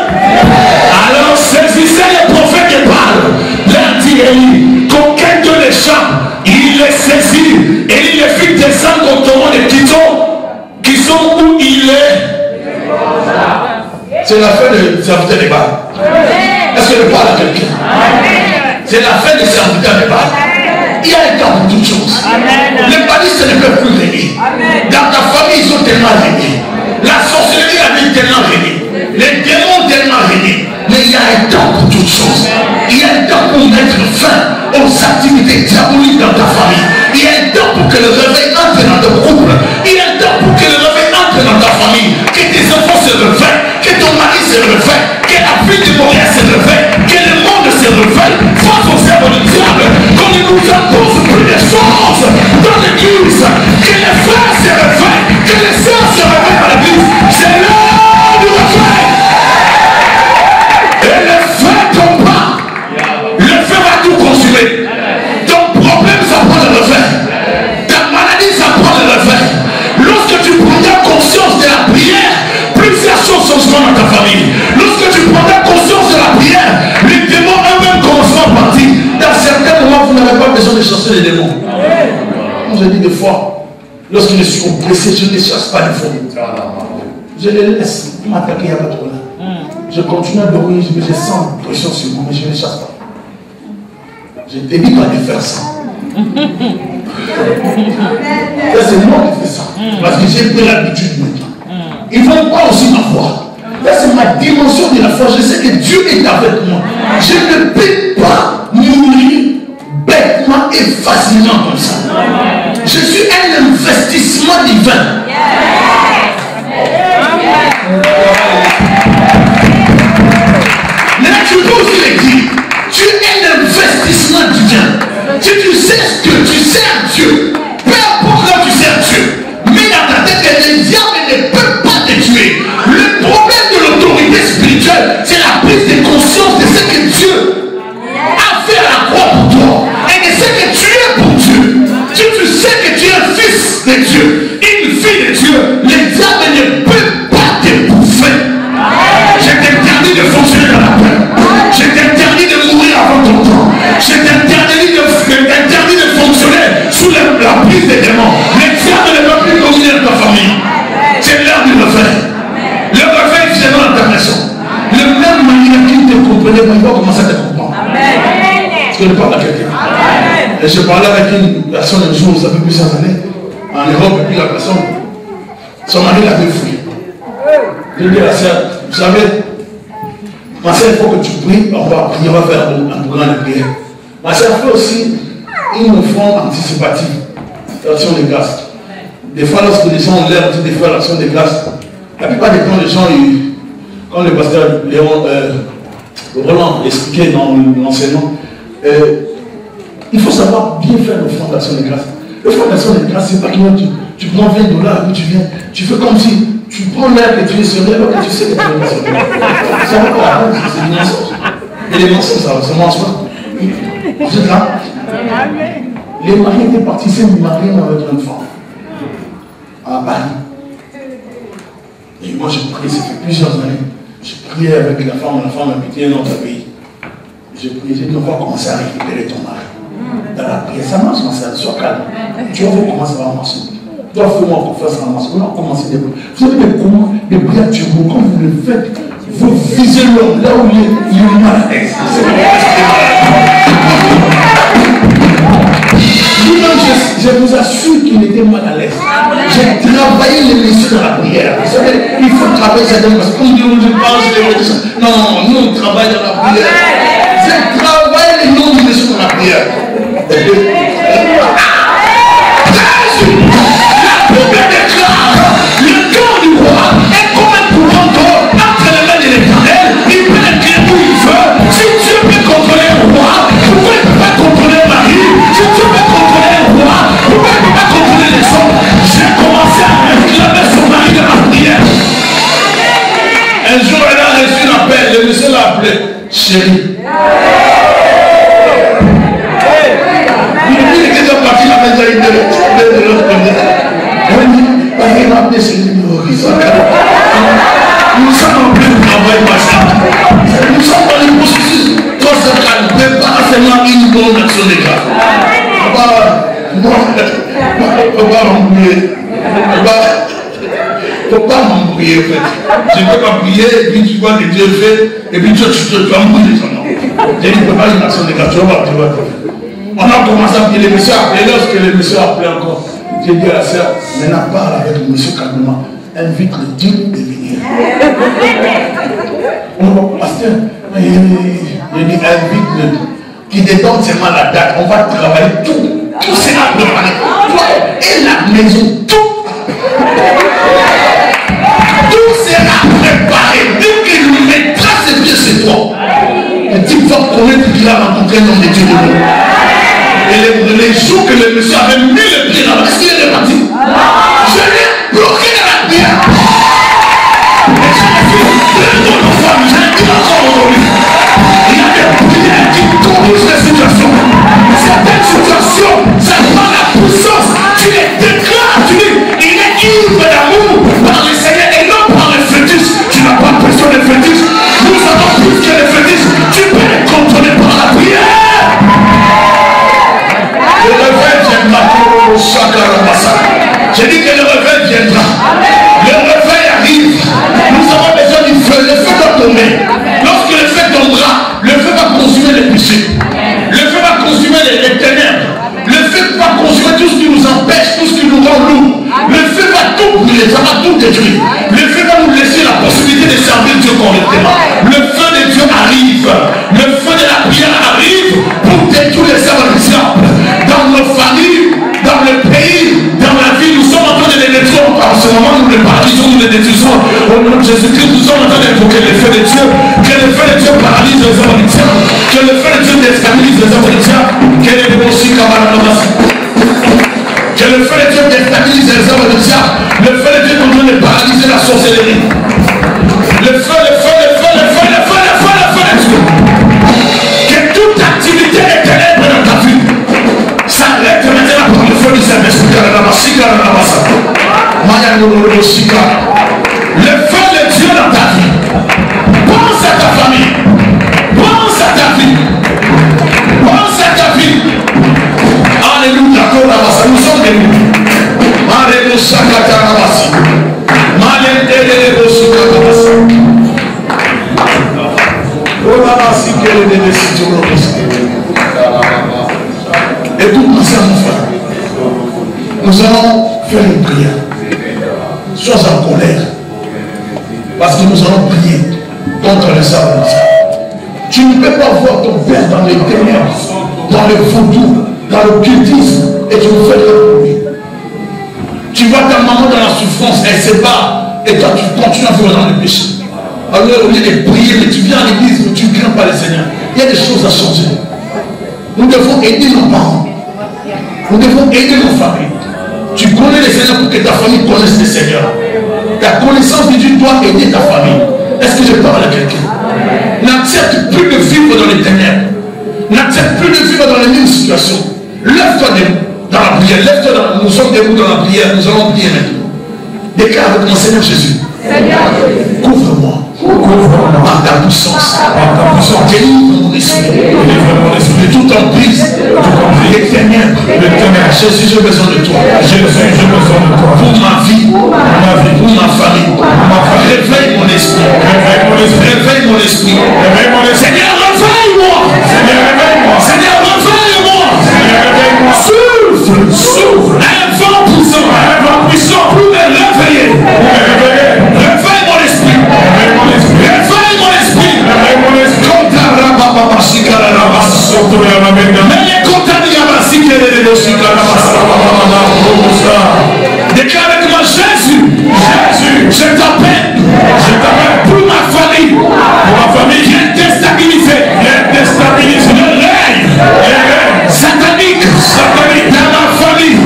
Alors saisissez les prophètes qui parlent. Leur dit Élie, qu'aucun de les champs, il les saisit et il les fit descendre au torrent des Kitons qui sont où il est. C'est la fin des serviteurs des Baal. Est-ce que je parle à quelqu'un? C'est la fin des serviteurs des Baal. Il y a un temps pour toutes choses. Les balistes ne peuvent plus régner. Dans ta famille, ils ont tellement régné. La sorcellerie a tellement régné. Les démons ont tellement régné. Mais il y a un temps pour toutes choses. Il y a un temps pour mettre fin aux activités diaboliques dans ta famille. Il y a un temps pour que le réveil entre dans ton couple. Il y a un temps pour que le réveil entre dans ta famille. Que tes enfants se réveillent. Que ton mari se réveille. Que la fille de Montréal se réveille. Que le monde se réveille. Face aux œuvres du diable. Qu'on ne nous impose plus de choses dans l'église. Que les frères se réveillent. Que les sœurs se réveillent dans l'église. C'est l'heure du réveil. Et le feu tombe pas. Le feu va tout consumer. Ton problème, ça prend le réveil. Ta maladie, ça prend le réveil. Lorsque tu prendras conscience de la prière, plusieurs choses changeront dans ta famille. Lorsque tu prendras conscience de la prière, les démons eux-mêmes commenceront à partir. Dans certains moments, vous n'avez pas besoin de chasser les démons. Moi, je dis des fois, lorsque je suis oppressé, je ne les chasse pas des fois. Je les laisse m'attaquer à votre là. Je continue à dormir, mais je sens une pression sur moi, mais je ne les chasse pas. Je t'évite pas de faire ça. C'est moi qui fais ça. Parce que j'ai pris l'habitude maintenant. Ils ne vont pas aussi m'avoir. C'est ma dimension de la foi. Je sais que Dieu est avec moi. Je ne peux pas mourir bêtement et facilement comme ça. Je suis un investissement divin. Mais là, tu peux aussi le dire. Tu es un investissement divin. Si tu sais que tu sers Dieu, peu importe là tu sers Dieu, mais dans ta tête, le diable ne peut pas te tuer. Le problème de l'autorité spirituelle, c'est la prise de conscience de ce que Dieu a fait à la croix pour toi et de ce que tu es pour Dieu. Si tu sais que tu es un fils de Dieu, une fille de Dieu, le diable ne peut pas te bouffer. connais pas, il va commencer à te comprendre. Est-ce que je parle à quelqu'un? Et je parlais avec une personne un jour, ça fait plusieurs années, en Europe, et puis la personne, son mari l'avait fouillé. Je dis à la sœur, vous savez, ma sœur, il faut que tu pries, on va prier, on va faire un programme de prière. Ma sœur fait aussi une offrande anticipative, l'action de grâce. Des fois, lorsque les gens ont l'air de faire l'action de grâce, la plupart des temps, les gens, quand le pasteur Léon Roland expliquait dans l'enseignement, il faut savoir bien faire l'offrande d'action de grâce. L'offrande d'action de grâce, c'est pas que tu prends 20 $, et puis tu viens, tu fais comme si tu prends l'air que tu es sur l'air, alors que tu sais que tu es sur l'air. Ça va pas, c'est du mensonge. Et les mensonges, ça mange pas. Vous êtes là? Les maris étaient partis, c'est une mariée avec une femme. À Paris. Et moi, j'ai prié, ça fait plusieurs années. J'ai prié avec la femme habité dans notre pays. J'ai prié, j'ai dit, on va commencer à récupérer ton mari. Dans la prière, ça marche, sois calme. Tu vas voir comment ça va marcher. Tu dois faire moi confiance, ça va marcher. On va commencer des prières. Vous savez des prières turbo, quand vous le faites, vous visez l'homme là où il est mal à l'aise. Je vous assure qu'il était mal à l'aise. J'ai travaillé les messieurs dans la prière. Vous savez, il faut travailler ça parce que comme Dieu nous parle, non, nous on travaille dans la prière. J'ai travaillé les noms du messieurs dans la prière. La Bible déclare le cœur du roi est comme un courant d'eau entre les mains de l'Éternel. Il peut écrire où il veut. Si Dieu peut contrôler un roi, pourquoi il ne peut pas contrôler un mari? Si Dieu peut contrôler un roi, pourquoi il ne peut pas contrôler les hommes? J'ai commencé à réclamer son mari dans la prière. Un jour, elle a reçu un appel. Le monsieur l'a appelé chérie. Il était déjà parti la maison de l'autre côté. Il m'a appelé chérie. Nous sommes en plein travail, nous sommes dans le processus. Toi, ça ne fait pas seulement une bonne action de grâce. Il ne faut pas m'embrouiller. Il ne faut pas m'embrouiller, en fait. Je ne peux pas prier, et puis tu vois que Dieu fait, et puis tu vas embrouiller son nom. Je ne peux pas une action de grâce. Tu vas voir. On a commencé à prier les messieurs, et lorsque les messieurs appelaient encore, j'ai dit à la sœur, maintenant parle avec le monsieur calmement. Invite le Dieu de venir. Pasteur, il dit invite-le. Qui détende seulement la date. On va travailler tout. Tout sera préparé. Toi et la maison, tout. Tout sera préparé. Dès qu'il nous mettra ses pieds chez toi, le type va connaître qu'il a rencontré un homme de Dieu de nous. Et les jours que le monsieur avait mis le pied là-bas, est-ce qu'il est reparti? Je l'ai bloqué dans la pierre. Et je l'ai fait plein d'autres femmes. Je l'ai dit encore aujourd'hui. Il y a des prières qui corrigent les situations. Certaines situations, ça prend la puissance. Tu les déclares, tu dis, il est ivre d'amour par le Seigneur et non par le fétiche. Tu n'as pas besoin de fétiche. Nous avons plus que les fétiches. Tu peux les contrôler par la prière. Le réveil viendra. J'ai dit que le réveil viendra. Le réveil arrive. Nous avons besoin du feu. Le feu doit tomber. Lorsque le feu tombera, le feu va consumer les péchés. Le feu va consumer les ténèbres. Le feu va consumer tout ce qui nous empêche, tout ce qui nous rend lourd. Le feu va tout brûler, ça va tout détruire. Le feu va nous laisser la possibilité de servir Dieu correctement. Le feu de Dieu arrive. Le feu de la prière arrive pour détruire les œuvres du diable. Dans nos familles, dans le pays, dans la vie, nous sommes en train de les détruire. En ce moment, nous les paralysons, nous les détruisons. Au nom de Jésus-Christ, nous sommes en train d'invoquer le feu de Dieu. Que le feu de Dieu paralyse les œuvres du diable. Que le feu de Dieu déstabilise les œuvres du diable. Que le feu de Dieu déstabilise les œuvres du diable. Le feu de Dieu est en train de paralyser la sorcellerie. Le feu de Dieu. Que toute activité des ténèbres dans ta vie s'arrête maintenant par le feu du Saint-Esprit. Le feu de Dieu dans ta vie. Pense à ta famille. Pense à ta vie. Pense à ta vie. Alléluia. Nous sommes debout. Alléluia. Écoute-moi ça, mon frère. Nous allons faire une prière. Sois en colère. Parce que nous allons prier contre le Satan. Tu ne peux pas voir ton père dans les ténèbres, dans le vaudou, dans l'occultisme, et tu me fais rien pour lui. Tu vois ta maman dans la souffrance, elle se bat, et toi tu continues à vivre dans le péché. Alors au lieu de prier, mais tu viens à l'église, mais tu ne crains pas le Seigneur. Il y a des choses à changer. Nous devons aider nos parents. Nous devons aider nos familles. Tu connais le Seigneur pour que ta famille connaisse le Seigneur. Ta connaissance de Dieu doit aider ta famille. Est-ce que je parle à quelqu'un? N'accepte plus de vivre dans les ténèbres. N'accepte plus de vivre dans les mêmes situations. Lève-toi dans la prière. Lève-toi nous sommes debout dans la prière. Nous allons prier maintenant. Déclare avec mon Seigneur Jésus. Couvre-moi. Par ta puissance. Délivre mon esprit. De toute emprise. Les ténèbres. Jésus, j'ai besoin de toi. Pour ma vie. Pour ma famille. Réveille mon esprit. Réveille mon esprit. Seigneur, réveille-moi. Seigneur, réveille-moi. Souffle. Un vent puissant. Pour me réveiller. Réveille mon esprit. Réveille mon esprit. Déclare avec moi Jésus. Je t'appelle pour ma famille. Viens déstabiliser. Le règne satanique dans ma famille.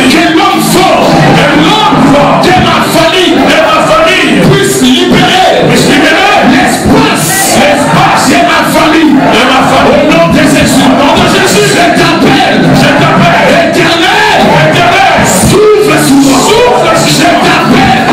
Que l'homme fort de ma famille puisse libérer l'espace de ma famille. Au nom de Jésus, je t'appelle. Éternel, souffle sur moi. Je t'appelle.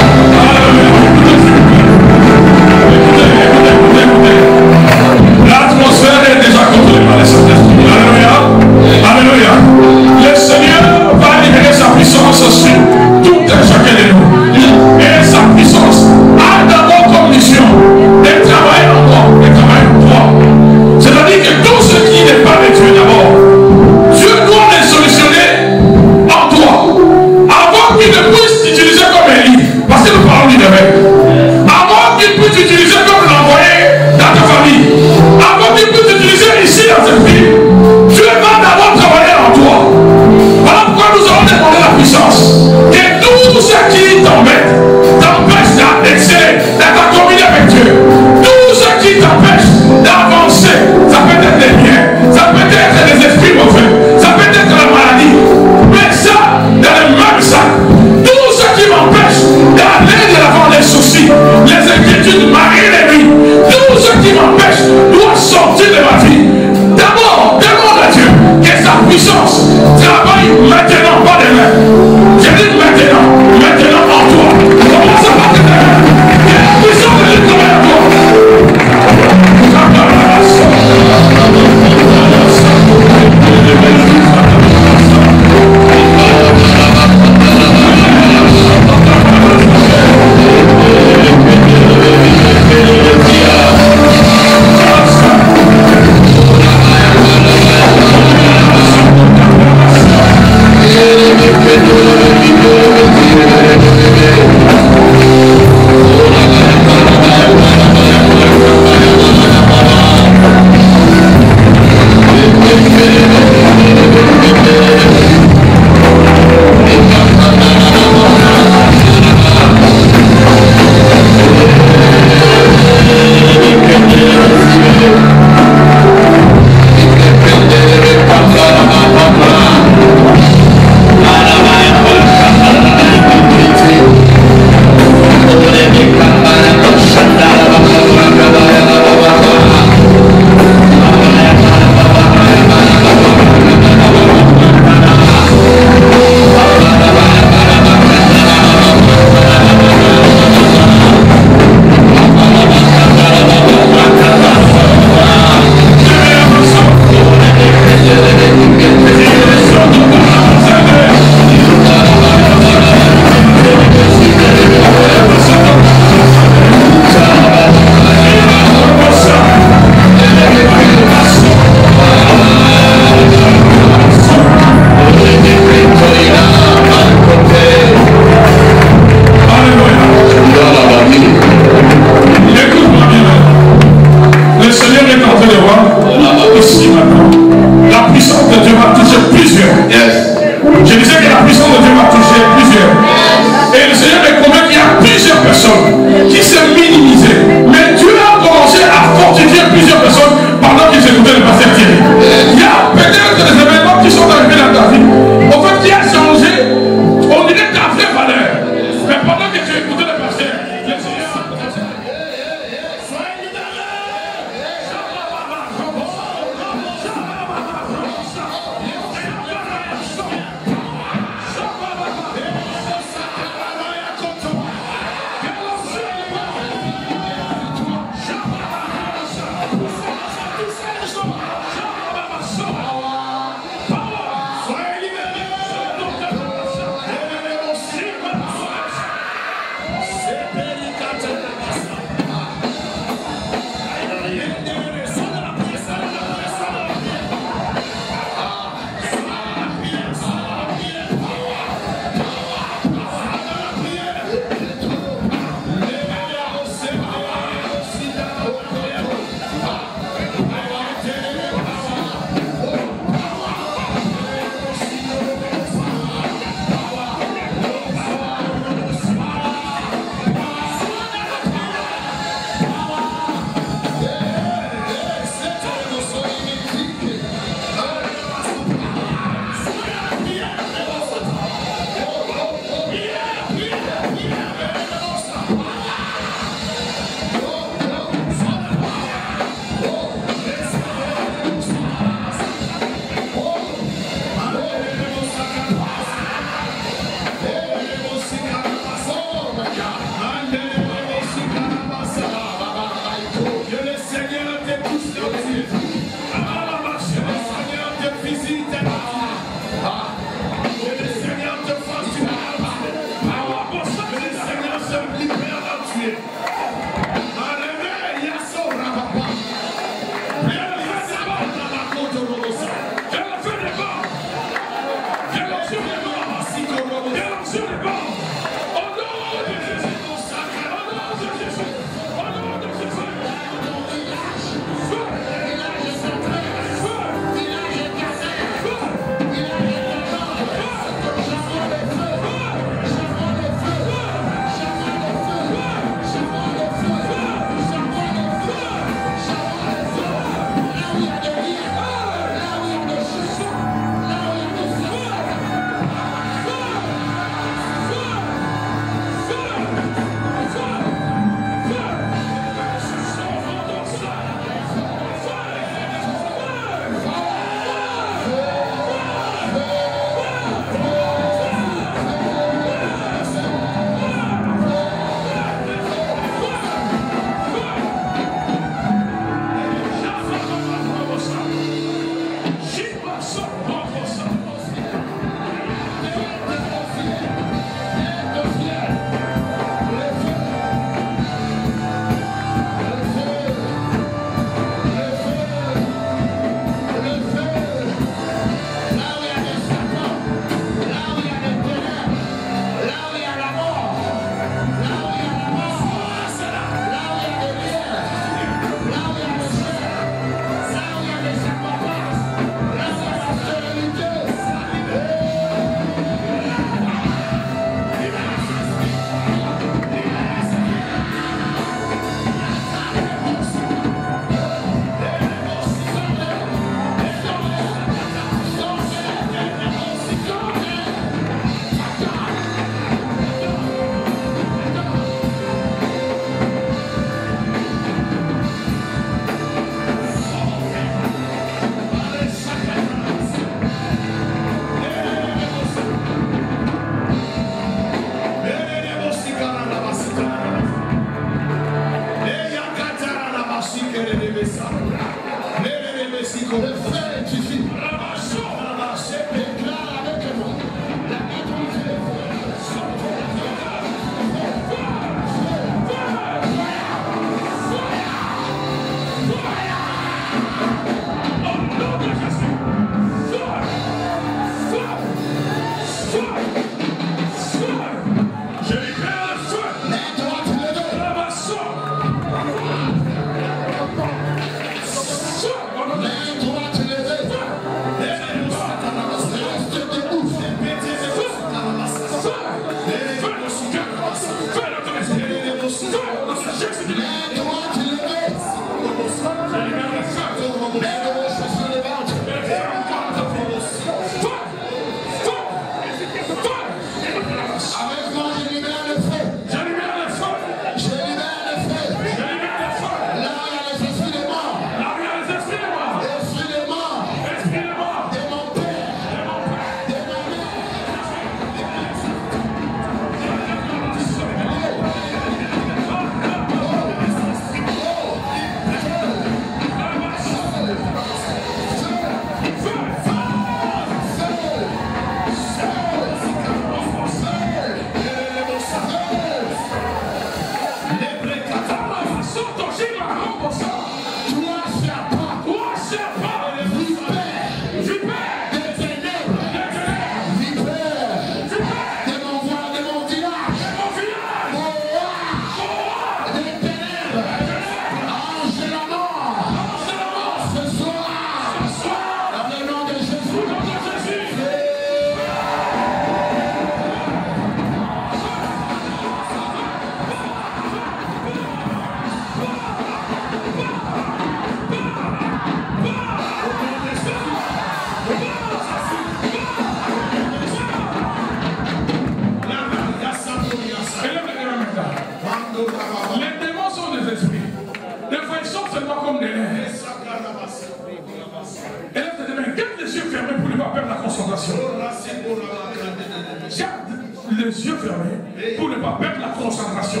Garde les yeux fermés pour ne pas perdre la concentration.